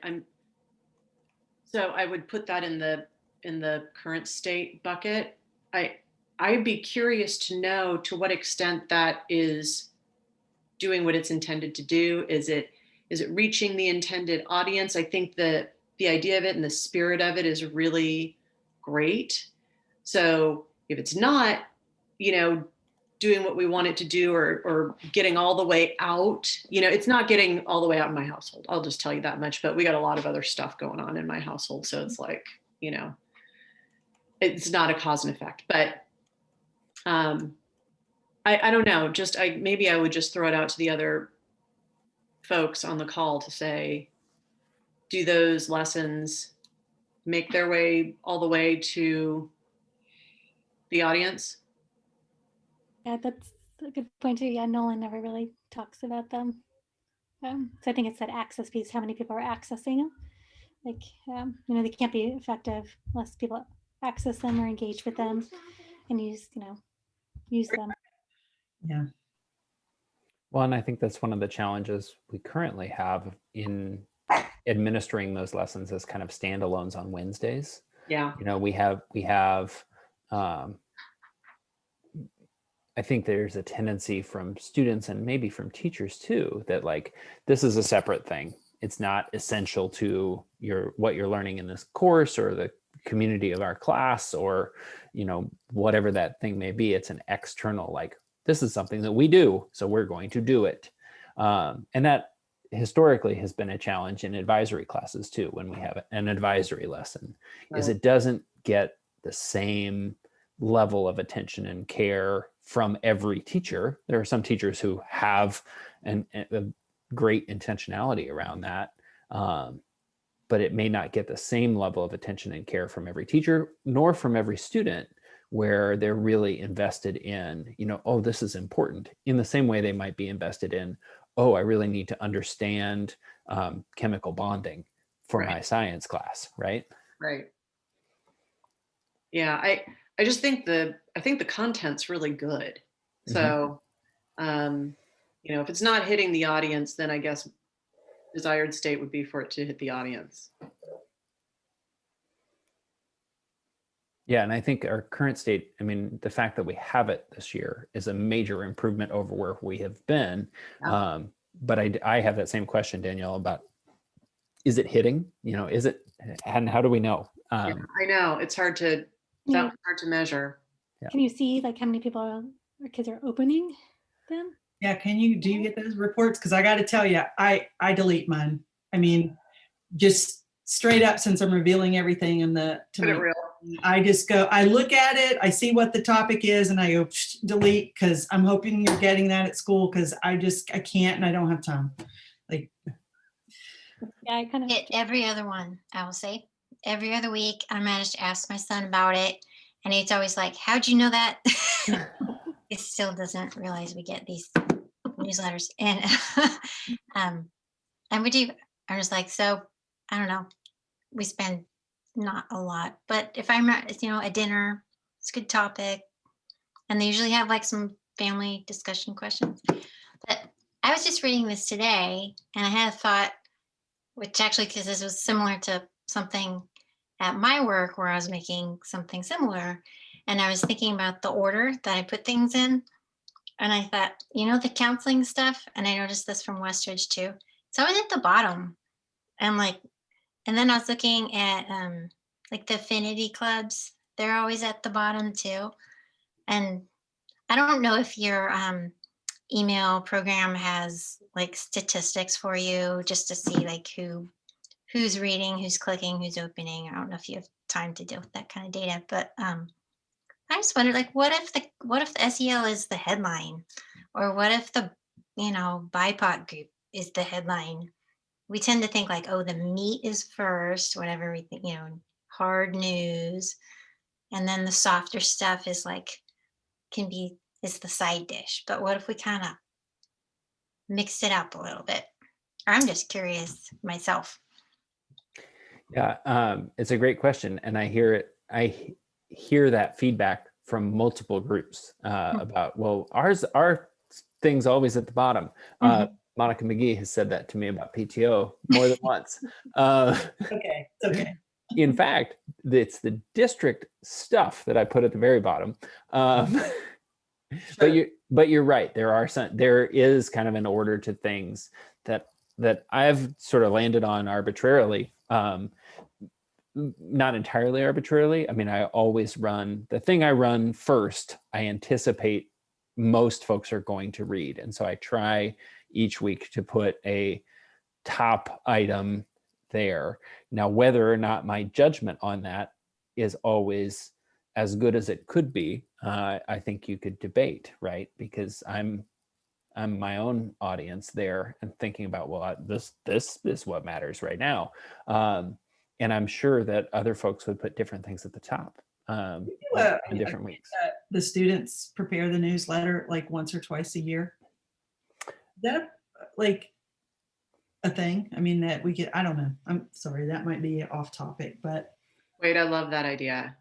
So I would put that in the current state bucket. I'd be curious to know to what extent that is doing what it's intended to do. Is it reaching the intended audience? I think the idea of it and the spirit of it is really great. So if it's not, you know, doing what we want it to do, or getting all the way out, you know, it's not getting all the way out in my household. I'll just tell you that much, but we got a lot of other stuff going on in my household. So it's like, you know, it's not a cause and effect, but I don't know, just maybe I would just throw it out to the other folks on the call to say, do those lessons make their way all the way to the audience? Yeah, that's a good point too. Yeah, Nolan never really talks about them. So I think it's that access piece, how many people are accessing them. Like, you know, they can't be effective unless people access them or engage with them and use them. Yeah. Well, and I think that's one of the challenges we currently have in administering those lessons as kind of standalones on Wednesdays. Yeah. You know, we have I think there's a tendency from students and maybe from teachers too, that like, this is a separate thing. It's not essential to what you're learning in this course or the community of our class, or, you know, whatever that thing may be. It's an external, like, this is something that we do, so we're going to do it. And that historically has been a challenge in advisory classes too, when we have an advisory lesson, is it doesn't get the same level of attention and care from every teacher. There are some teachers who have a great intentionality around that, but it may not get the same level of attention and care from every teacher, nor from every student, where they're really invested in, you know, oh, this is important, in the same way they might be invested in, oh, I really need to understand chemical bonding for my science class, right? Right. Yeah, I just think the content's really good. So, you know, if it's not hitting the audience, then I guess desired state would be for it to hit the audience. Yeah, and I think our current state, I mean, the fact that we have it this year is a major improvement over where we have been. Yeah. But I have that same question, Danielle, about, is it hitting? You know, is it, and how do we know? Yeah, I know it's hard to Yeah. measure. Yeah. Can you see like how many people or kids are opening them? Yeah, do you get those reports? Because I got to tell you, I delete mine. I mean, just straight up, since I'm revealing everything in I just go, I look at it, I see what the topic is, and I go delete, because I'm hoping you're getting that at school, because I can't and I don't have time. Like, Yeah, I kind of Every other one, I will say. Every other week, I manage to ask my son about it, and it's always like, "How'd you know that?" It still doesn't realize we get these newsletters, and and we do. I'm just like, so I don't know. We spend not a lot, but if I'm at, you know, a dinner, it's a good topic, and they usually have like some family discussion questions. But I was just reading this today, and I had a thought, which actually, because this was similar to something at my work where I was making something similar, and I was thinking about the order that I put things in, and I thought, you know, the counseling stuff, and I noticed this from Westridge too. It's always at the bottom, and like, and then I was looking at like the affinity clubs. They're always at the bottom too, and I don't know if your email program has like statistics for you just to see like who's reading, who's clicking, who's opening. I don't know if you have time to deal with that kind of data, but I just wondered, like, what if the SEL is the headline, or what if the, you know, BIPOC group is the headline? We tend to think like, oh, the meat is first, whatever we think, you know, hard news, and then the softer stuff is like is the side dish. But what if we kind of mixed it up a little bit? I'm just curious myself. Yeah, it's a great question, and I hear that feedback from multiple groups about, well, our thing's always at the bottom. Monica McGee has said that to me about PTO more than once. okay, it's okay. In fact, it's the district stuff that I put at the very bottom. Sure. But you're right. There is kind of an order to things that I've sort of landed on arbitrarily. Not entirely arbitrarily. I mean, I always run the thing I run first. I anticipate most folks are going to read, and so I try each week to put a top item there. Now, whether or not my judgment on that is always as good as it could be, I think you could debate, right? Because I'm my own audience there and thinking about, well, this is what matters right now. And I'm sure that other folks would put different things at the top on different weeks. The students prepare the newsletter like once or twice a year. Is that like a thing? I mean, that we get, I don't know. I'm sorry, that might be off topic, but. Wait, I love that idea.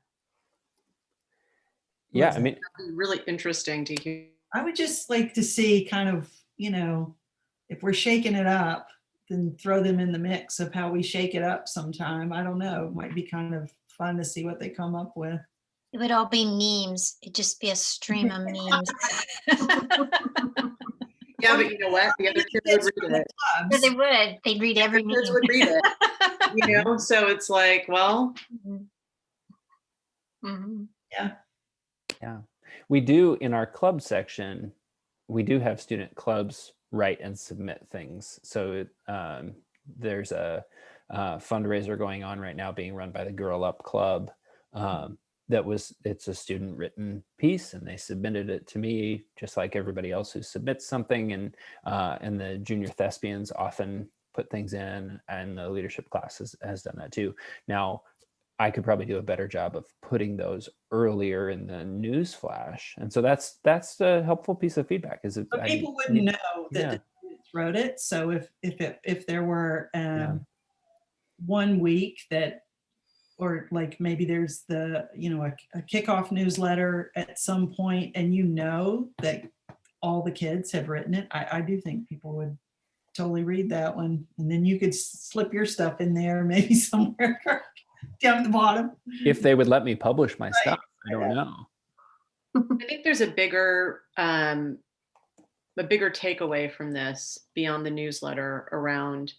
Yeah, I mean, really interesting to hear. I would just like to see kind of you know, if we're shaking it up, then throw them in the mix of how we shake it up sometime. I don't know. It might be kind of fun to see what they come up with. It would all be memes. It'd just be a stream of memes. Yeah, but you know what? The other kids would read it. But they would. They'd read every The kids meme. would read it. You know, so it's like, well, Mhm. Yeah. We do in our club section, we do have student clubs write and submit things. So there's a fundraiser going on right now being run by the Girl Up Club. It's a student written piece, and they submitted it to me just like everybody else who submits something. And the junior thespians often put things in, and the leadership class has done that too. Now, I could probably do a better job of putting those earlier in the news flash. And so that's a helpful piece of feedback. Is it? But people wouldn't know that yeah. the students wrote it. So if there were Yeah. 1 week that, or like maybe there's the, a kickoff newsletter at some point, and that all the kids have written it, I do think people would totally read that one. And then you could slip your stuff in there, maybe somewhere down at the bottom. If they would let me publish my stuff, I don't know. I think there's a bigger takeaway from this beyond the newsletter around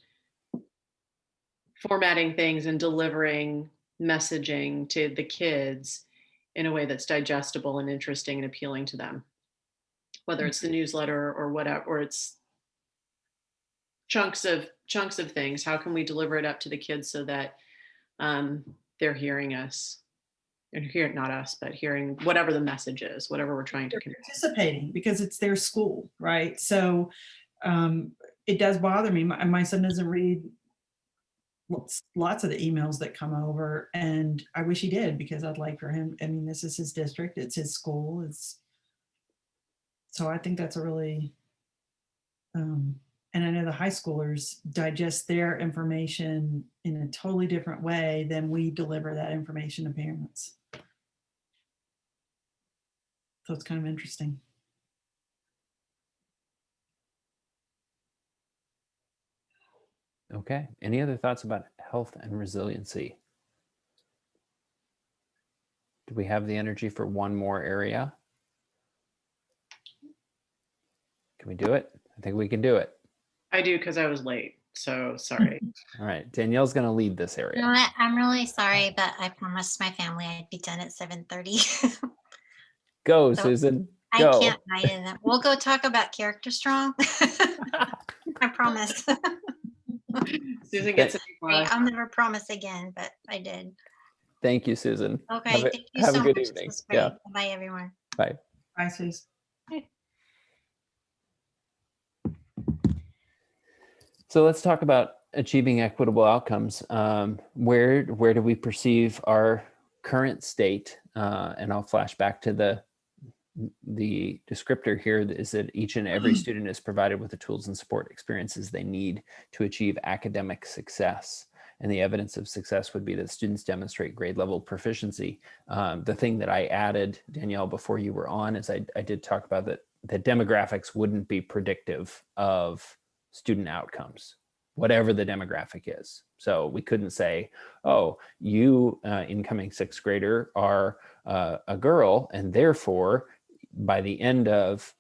formatting things and delivering messaging to the kids in a way that's digestible and interesting and appealing to them, whether it's the newsletter or whatever, or it's chunks of things. How can we deliver it up to the kids so that they're hearing us, and not us, but hearing whatever the message is, whatever we're trying to communicate. Participating because it's their school, right? So it does bother me. My son doesn't read lots of the emails that come over, and I wish he did, because I'd like for him. I mean, this is his district, it's his school. So I think that's a really, and I know the high schoolers digest their information in a totally different way than we deliver that information to parents. So it's kind of interesting. Okay. Any other thoughts about health and resiliency? Do we have the energy for one more area? Can we do it? I think we can do it. I do, because I was late, so sorry. All right. Danielle's going to lead this area. You know what? I'm really sorry, but I promised my family I'd be done at 7:30. Go, So, Susan. I Go. can't write it. We'll go talk about character strong. I promise. Susan gets a big one. I'll never promise again, but I did. Thank you, Susan. Okay. Have Thank you have so a good much. evening. This was great. Yeah. Bye, everyone. Bye. Bye, Suze. So let's talk about achieving equitable outcomes. Where do we perceive our current state? And I'll flash back to the descriptor here, is that each and every student is provided with the tools and support experiences they need to achieve academic success. And the evidence of success would be that students demonstrate grade level proficiency. The thing that I added, Danielle, before you were on, is I did talk about that demographics wouldn't be predictive of student outcomes, whatever the demographic is. So we couldn't say, oh, you incoming sixth grader are a girl, and therefore by the end of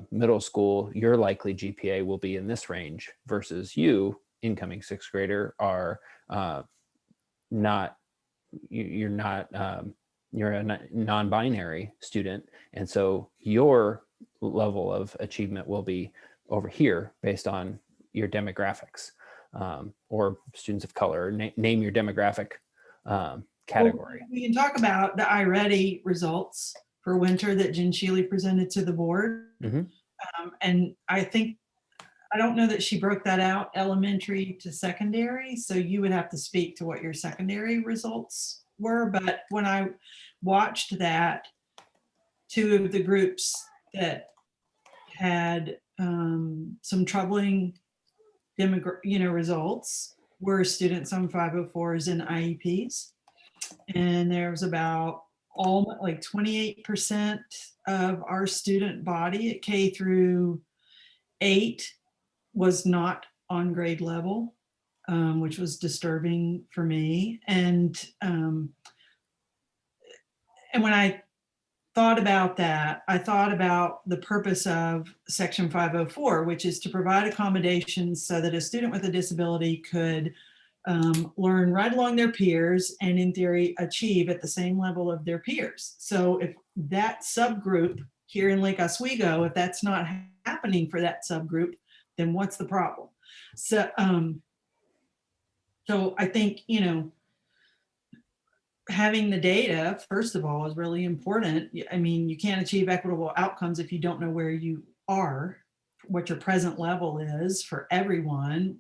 middle school, your likely GPA will be in this range, versus you, incoming sixth grader, are you're a non-binary student, and so your level of achievement will be over here based on your demographics, or students of color. Name your demographic category. Well, we can talk about the iReady results for winter that Jen Shealy presented to the board. And I don't know that she broke that out elementary to secondary, so you would have to speak to what your secondary results were. But when I watched that, two of the groups that had some troubling results were students on 504s and IEPs. And there was about like 28% of our student body at K through 8 was not on grade level, which was disturbing for me. And when I thought about that, I thought about the purpose of Section 504, which is to provide accommodations so that a student with a disability could learn right along their peers and in theory achieve at the same level of their peers. So if that subgroup here in Lake Oswego, if that's not happening for that subgroup, then what's the problem? So, so I think, you know, having the data, first of all, is really important. I mean, you can't achieve equitable outcomes if you don't know where you are, what your present level is for everyone.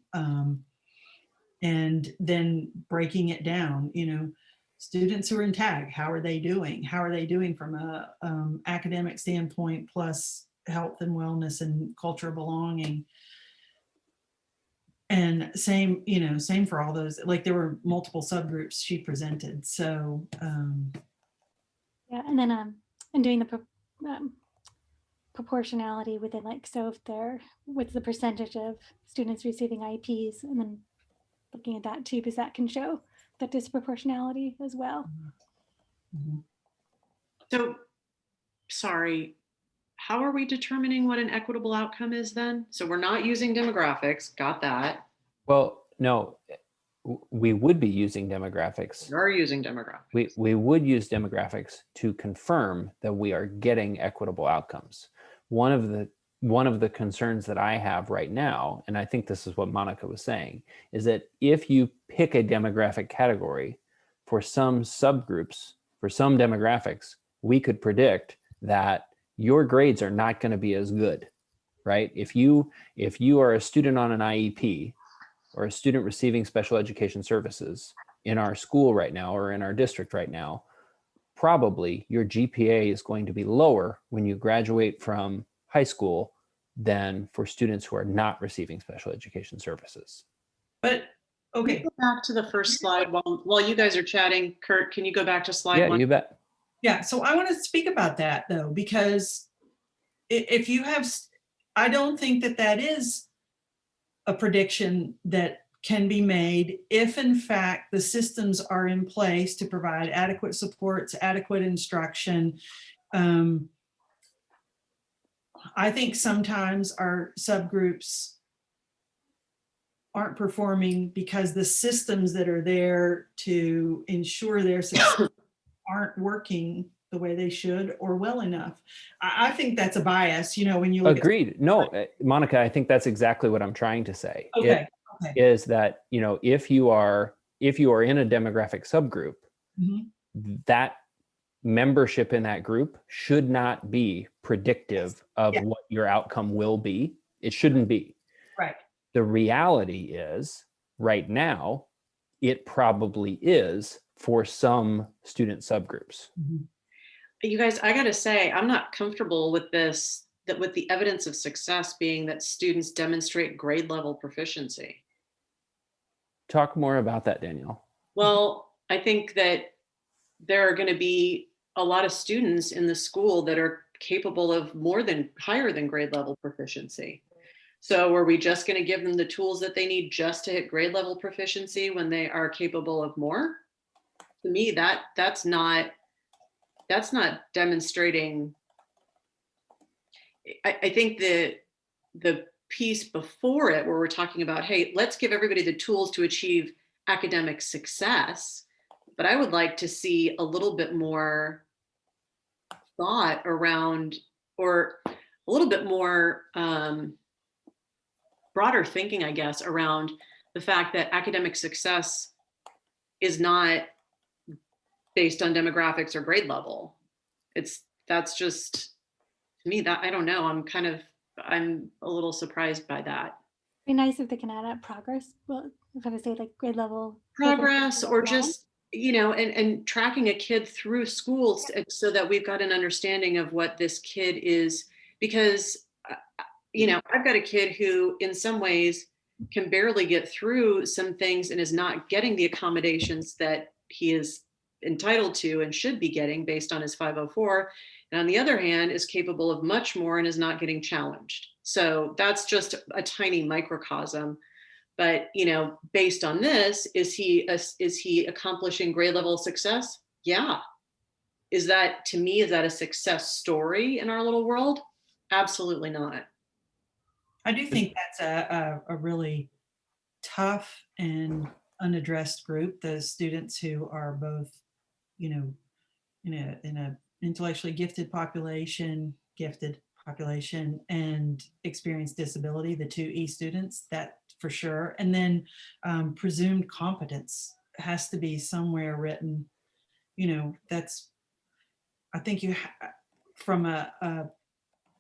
And then breaking it down, you know, students who are in tag, how are they doing? How are they doing from a academic standpoint, plus health and wellness and culture of belonging? And same, you know, same for all those, like there were multiple subgroups she presented. So Yeah, and then and doing the proportionality within, like, so if there, what's the percentage of students receiving IEPs, and then looking at that too, because that can show that disproportionality as well. So, sorry, how are we determining what an equitable outcome is then? So we're not using demographics, got that. Well, no, we would be using demographics. We are using demographics. We would use demographics to confirm that we are getting equitable outcomes. One of the concerns that I have right now, and I think this is what Monica was saying, is that if you pick a demographic category for some subgroups, for some demographics, we could predict that your grades are not going to be as good, right? If you are a student on an IEP or a student receiving special education services in our school right now or in our district right now, probably your GPA is going to be lower when you graduate from high school than for students who are not receiving special education services. but okay. Go back to the first slide while you guys are chatting. Kurt, can you go back to slide 1? You bet. Yeah, so I want to speak about that though, because if you have, I don't think that that is a prediction that can be made if in fact the systems are in place to provide adequate supports, adequate instruction. I think sometimes our subgroups aren't performing because the systems that are there to ensure their success aren't working the way they should or well enough. I think that's a bias, you know, when you look Agreed. No, Monica, I think that's exactly what I'm trying to say. Okay. Is that, you know, if you are in a demographic subgroup, that membership in that group should not be predictive of what your outcome will be. It shouldn't be. Right. The reality is right now, it probably is for some student subgroups. You guys, I gotta say, I'm not comfortable with this, that with the evidence of success being that students demonstrate grade level proficiency. Talk more about that, Danielle. Well, I think that there are going to be a lot of students in the school that are capable of higher than grade level proficiency. So are we just going to give them the tools that they need just to hit grade level proficiency when they are capable of more? To me, that's not demonstrating. I think the piece before it where we're talking about, hey, let's give everybody the tools to achieve academic success. But I would like to see a little bit more thought around, or a little bit more broader thinking, I guess, around the fact that academic success is not based on demographics or grade level. That's just, to me, that, I don't know, I'm a little surprised by that. Be nice if they can add up progress. Well, if I would say like grade level Progress, or just, you know, and tracking a kid through schools so that we've got an understanding of what this kid is, because, you know, I've got a kid who in some ways can barely get through some things and is not getting the accommodations that he is entitled to and should be getting based on his 504. And on the other hand, is capable of much more and is not getting challenged. So that's just a tiny microcosm. But, you know, based on this, is he accomplishing grade level success? Yeah. Is that, to me, is that a success story in our little world? Absolutely not. I do think that's a really tough and unaddressed group, the students who are both, you know, in a intellectually gifted population and experience disability, the 2E students, that for sure. And then presumed competence has to be somewhere written, you know, that's, I think from a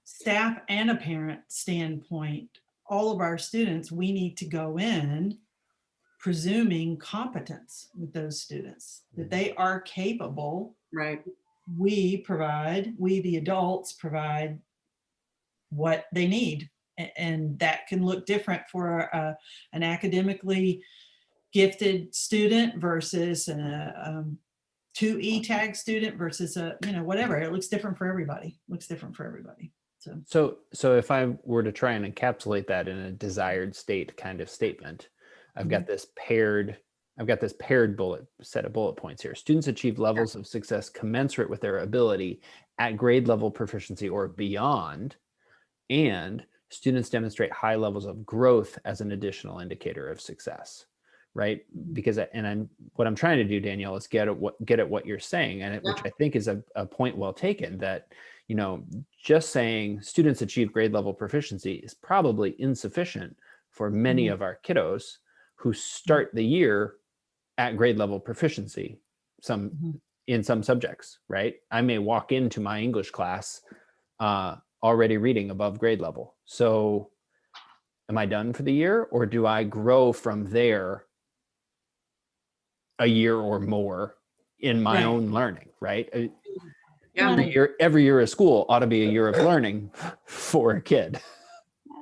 staff and a parent standpoint, all of our students, we need to go in presuming competence with those students, that they are capable. Right. We the adults provide what they need. And that can look different for an academically gifted student versus a 2E tag student versus a, you know, whatever. It looks different for everybody. So if I were to try and encapsulate that in a desired state kind of statement, I've got this paired set of bullet points here. Students achieve levels of success commensurate with their ability at grade level proficiency or beyond, and students demonstrate high levels of growth as an additional indicator of success, right? Because, what I'm trying to do, Danielle, is get at what you're saying, and which I think is a point well taken, that, you know, just saying students achieve grade level proficiency is probably insufficient for many of our kiddos who start the year at grade level proficiency in some subjects, right? I may walk into my English class already reading above grade level. So am I done for the year, or do I grow from there a year or more in my own learning, right? Every year of school ought to be a year of learning for a kid.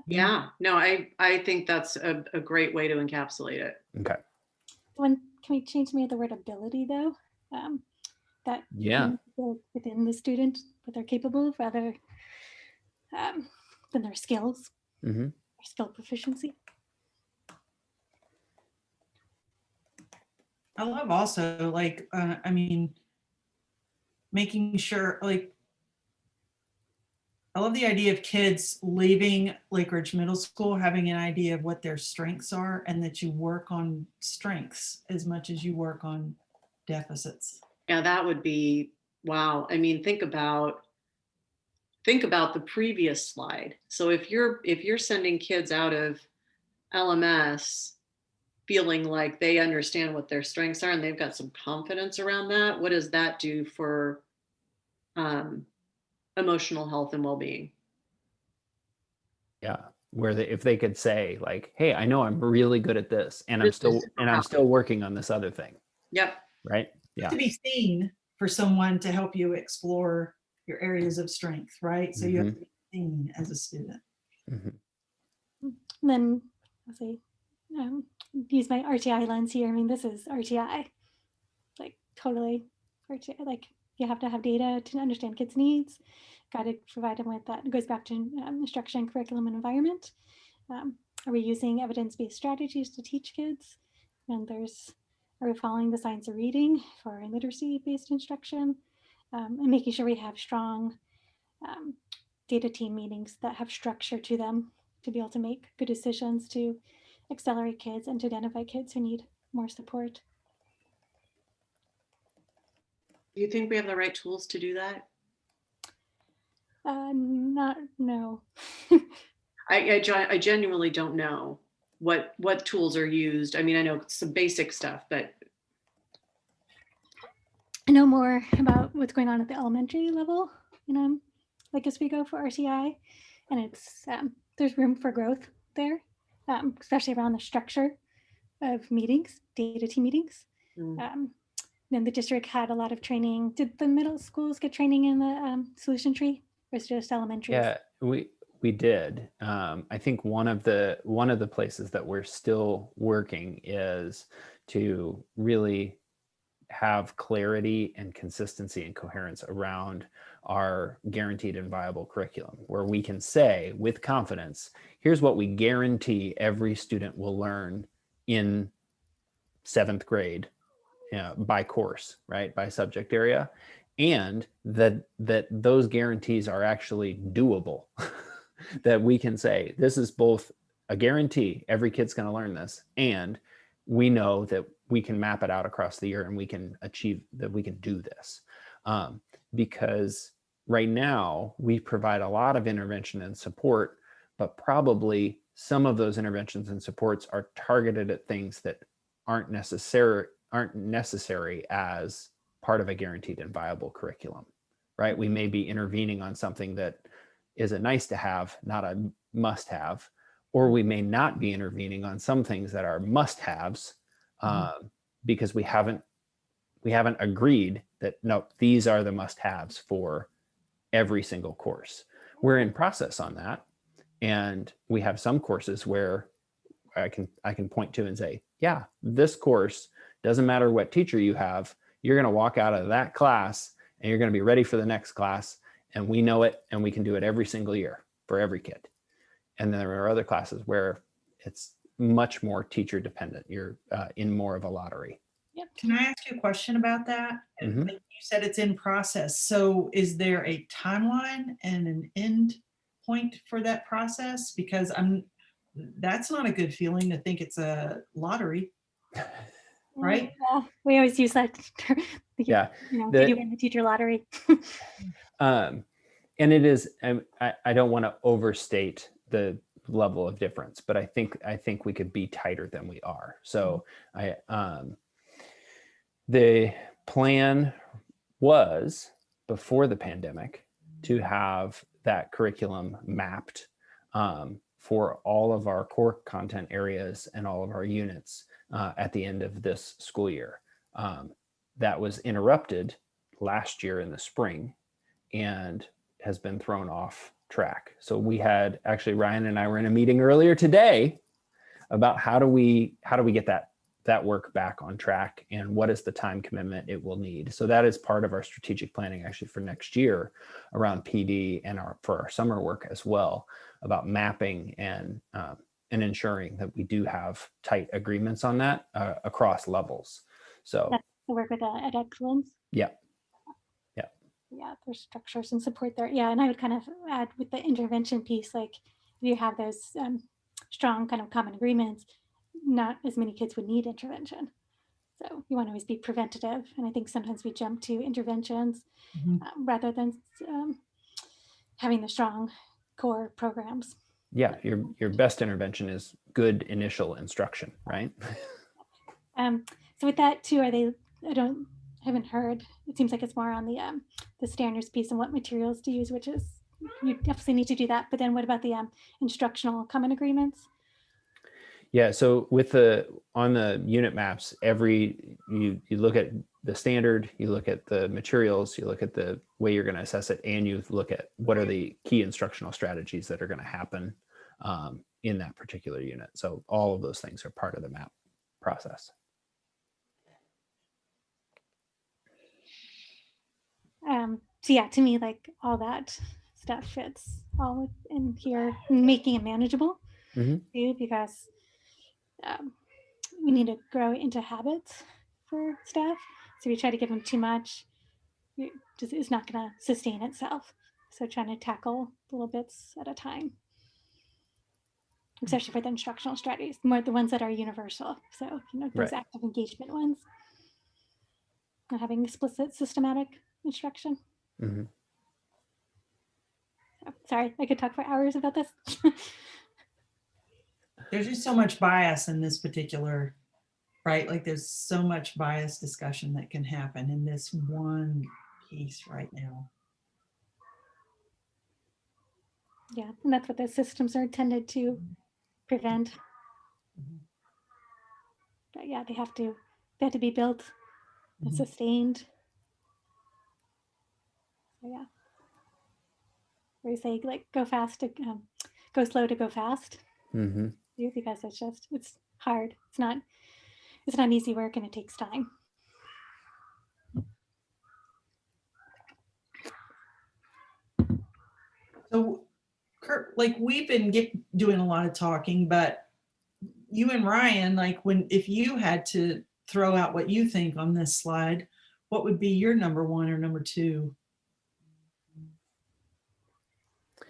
Yeah, no, I think that's a great way to encapsulate it. Okay. Can we change maybe the word ability though? That within the student, what they're capable of, rather than their skills, or skill proficiency. I love also, like, I mean, making sure, like, I love the idea of kids leaving Lake Ridge Middle School having an idea of what their strengths are, and that you work on strengths as much as you work on deficits. Yeah, that would be, wow. I mean, think about the previous slide. So if you're sending kids out of LMS feeling like they understand what their strengths are and they've got some confidence around that, what does that do for emotional health and well-being? Yeah, where if they could say, like, hey, I know I'm really good at this, and I'm still working on this other thing. Yep. Right. Yeah. To be seen for someone to help you explore your areas of strength, right? So you have to be seen as a student. And then I'll say, use my RTI lens here. I mean, this is RTI, like totally RTI. Like, you have to have data to understand kids' needs. Got to provide them with that. It goes back to instruction, curriculum, and environment. Are we using evidence-based strategies to teach kids? And are we following the science of reading for literacy-based instruction? And making sure we have strong data team meetings that have structure to them to be able to make good decisions to accelerate kids and to identify kids who need more support. Do you think we have the right tools to do that? No. I genuinely don't know what tools are used. I mean, I know some basic stuff, but I know more about what's going on at the elementary level, like as we go for RTI, and it's there's room for growth there, especially around the structure of meetings, data team meetings. Then the district had a lot of training. Did the middle schools get training in the solution tree, or is it just elementary? Yeah, we did. I think one of the places that we're still working is to really have clarity and consistency and coherence around our guaranteed and viable curriculum, where we can say with confidence, here's what we guarantee every student will learn in 7th grade, by course, right, by subject area, and that those guarantees are actually doable. That we can say this is both a guarantee every kid's going to learn this, and we know that we can map it out across the year and we can achieve that, we can do this. Because right now we provide a lot of intervention and support, but probably some of those interventions and supports are targeted at things that aren't necessary as part of a guaranteed and viable curriculum, right? We may be intervening on something that is a nice to have, not a must have, or we may not be intervening on some things that are must haves, because we haven't agreed that, no, these are the must haves for every single course. We're in process on that. And we have some courses where I can point to and say, yeah, this course, doesn't matter what teacher you have, you're going to walk out of that class and you're going to be ready for the next class. And we know it, and we can do it every single year for every kid. And then there are other classes where it's much more teacher dependent. You're in more of a lottery. Yep. Can I ask you a question about that? Mhm. Like you said it's in process. So is there a timeline and an end point for that process? Because that's not a good feeling to think it's a lottery, right? Yeah, we always use that term. Yeah. Did you win the teacher lottery? And it is, I don't want to overstate the level of difference, but I think we could be tighter than we are. So the plan was, before the pandemic, to have that curriculum mapped for all of our core content areas and all of our units at the end of this school year. That was interrupted last year in the spring and has been thrown off track. So we had, actually, Ryan and I were in a meeting earlier today about how do we get that work back on track, and what is the time commitment it will need. So that is part of our strategic planning actually for next year around PD and for our summer work as well, about mapping and ensuring that we do have tight agreements on that across levels. So That's the work with Ed Excellence. Yeah. Yeah, there's structures and support there. Yeah, and I would kind of add with the intervention piece, like if you have those strong kind of common agreements, not as many kids would need intervention. So you want to always be preventative. And I think sometimes we jump to interventions rather than having the strong core programs. Yeah, your best intervention is good initial instruction, right? So with that too, haven't heard. It seems like it's more on the standards piece and what materials to use, which is, you definitely need to do that. But then what about the instructional common agreements? Yeah, so on the unit maps, you look at the standard, you look at the materials, you look at the way you're going to assess it, and you look at what are the key instructional strategies that are going to happen in that particular unit. So all of those things are part of the map process. So yeah, to me, like all that stuff fits all in here, making it manageable too, because we need to grow into habits for staff. So we try to give them too much, it's not going to sustain itself. So trying to tackle little bits at a time, especially for the instructional strategies, more the ones that are universal. So, those active engagement ones, and having explicit systematic instruction. Sorry, I could talk for hours about this. There's just so much bias in this particular, right? Like there's so much bias discussion that can happen in this one piece right now. Yeah, and that's what the systems are intended to prevent. But yeah, they have to be built and sustained. So yeah. Where you say like go fast to go slow to go fast. Because it's hard. It's not easy work, and it takes time. So, Kurt, like we've been doing a lot of talking, but you and Ryan, like if you had to throw out what you think on this slide, what would be your number one or number two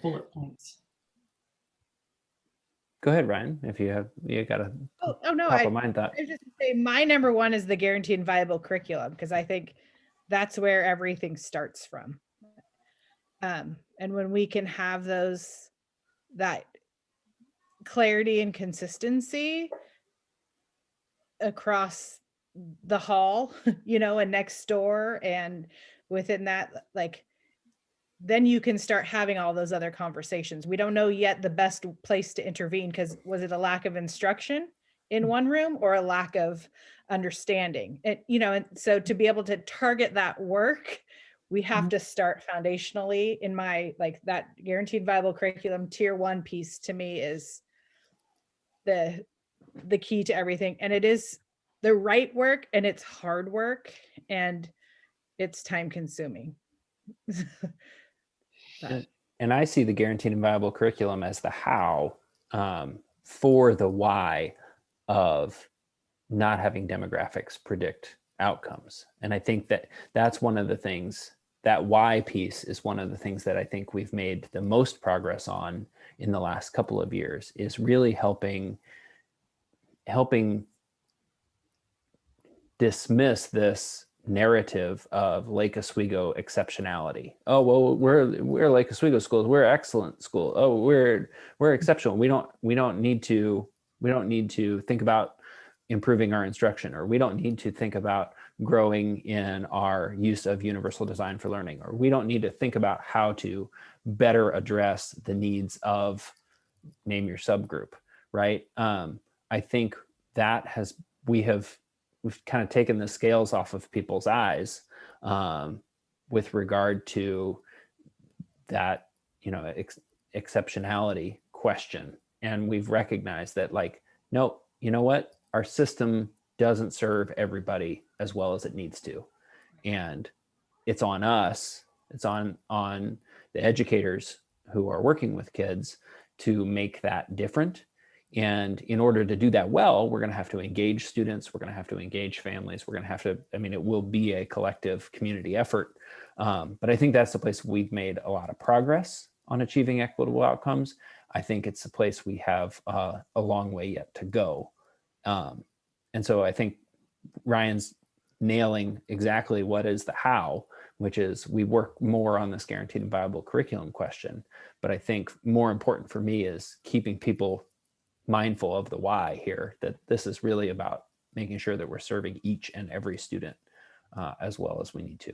bullet points? Go ahead, Ryan, if you got a Oh no, top of mind thought. I just say my number one is the guaranteed and viable curriculum, because I think that's where everything starts from. And when we can have that clarity and consistency across the hall, and next door, and within that, like, then you can start having all those other conversations. We don't know yet the best place to intervene, because was it a lack of instruction in one room or a lack of understanding? And so to be able to target that work, we have to start foundationally. In my, like, that guaranteed viable curriculum tier 1 piece to me is the key to everything. And it is the right work, and it's hard work, and it's time consuming. And I see the guaranteed and viable curriculum as the how for the why of not having demographics predict outcomes. And I think that's one of the things, that why piece is one of the things that I think we've made the most progress on in the last couple of years, is really helping dismiss this narrative of Lake Oswego exceptionality. Oh, well, we're Lake Oswego schools. We're excellent school. Oh, we're exceptional. We don't need to think about improving our instruction, or we don't need to think about growing in our use of universal design for learning, or we don't need to think about how to better address the needs of name your subgroup, right? I think that we've kind of taken the scales off of people's eyes with regard to that, exceptionality question. And we've recognized that, like, no, you know what? Our system doesn't serve everybody as well as it needs to. And it's on us, it's on the educators who are working with kids to make that different. And in order to do that well, we're going to have to engage students. We're going to have to engage families. We're going to have to, it will be a collective community effort. But I think that's the place we've made a lot of progress on achieving equitable outcomes. I think it's a place we have a long way yet to go. And so I think Ryan's nailing exactly what is the how, which is we work more on this guaranteed and viable curriculum question. But I think more important for me is keeping people mindful of the why here, that this is really about making sure that we're serving each and every student as well as we need to.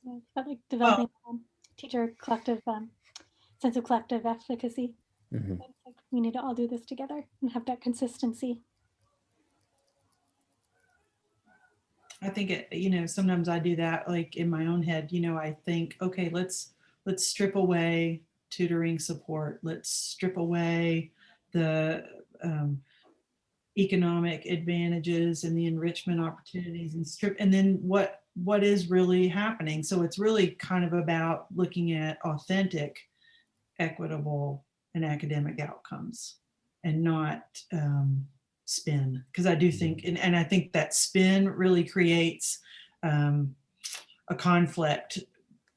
So it's about like developing teacher collective sense of collective efficacy. Mm-hmm. It's like we need to all do this together and have that consistency. I think sometimes I do that, like in my own head. I think, okay, let's strip away tutoring support. Let's strip away the economic advantages and the enrichment opportunities, and then what is really happening. So it's really kind of about looking at authentic, equitable, and academic outcomes, and not spin. Because I do think, and I think that spin really creates a conflict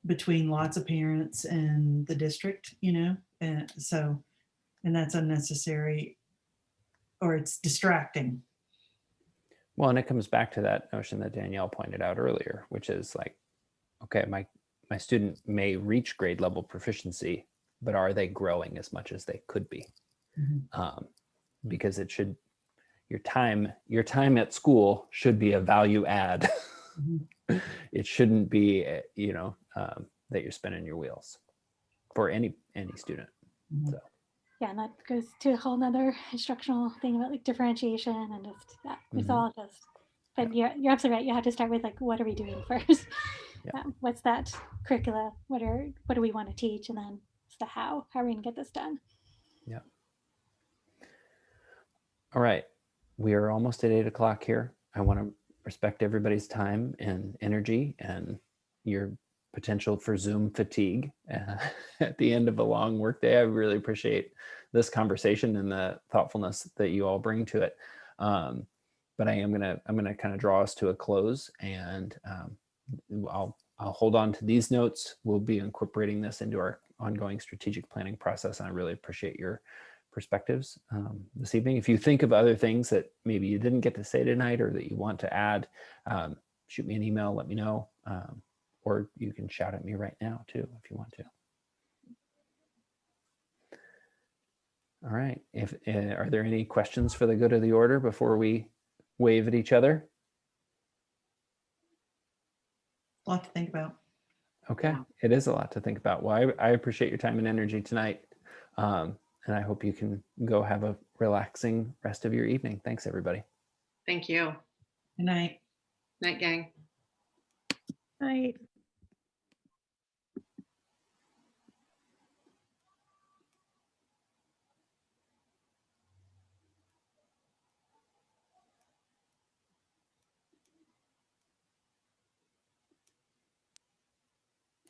between lots of parents and the district, and that's unnecessary, or it's distracting. Well, and it comes back to that notion that Danielle pointed out earlier, which is like, okay, my student may reach grade level proficiency, but are they growing as much as they could be? Mm-hmm. Because your time at school should be a value add. Mm-hmm. It shouldn't be, that you're spinning your wheels for any student. Mm-hmm. So. Yeah, and that goes to a whole nother instructional thing about like differentiation and just that. It's all just, but you're absolutely right. You have to start with like, what are we doing first? What's that curricula? What do we want to teach? And then it's the how. How are we going to get this done? Yeah. All right. We are almost at 8 o'clock here. I want to respect everybody's time and energy and your potential for Zoom fatigue at the end of a long workday. I really appreciate this conversation and the thoughtfulness that you all bring to it. But I'm gonna kind of draw us to a close, and I'll hold on to these notes. We'll be incorporating this into our ongoing strategic planning process. And I really appreciate your perspectives this evening. If you think of other things that maybe you didn't get to say tonight or that you want to add, shoot me an email, let me know, or you can shout at me right now too, if you want to. All right. Are there any questions for the good of the order before we wave at each other? A lot to think about. Okay, it is a lot to think about. Well, I appreciate your time and energy tonight. And I hope you can go have a relaxing rest of your evening. Thanks, everybody. Thank you. Good night. Night, gang. Right.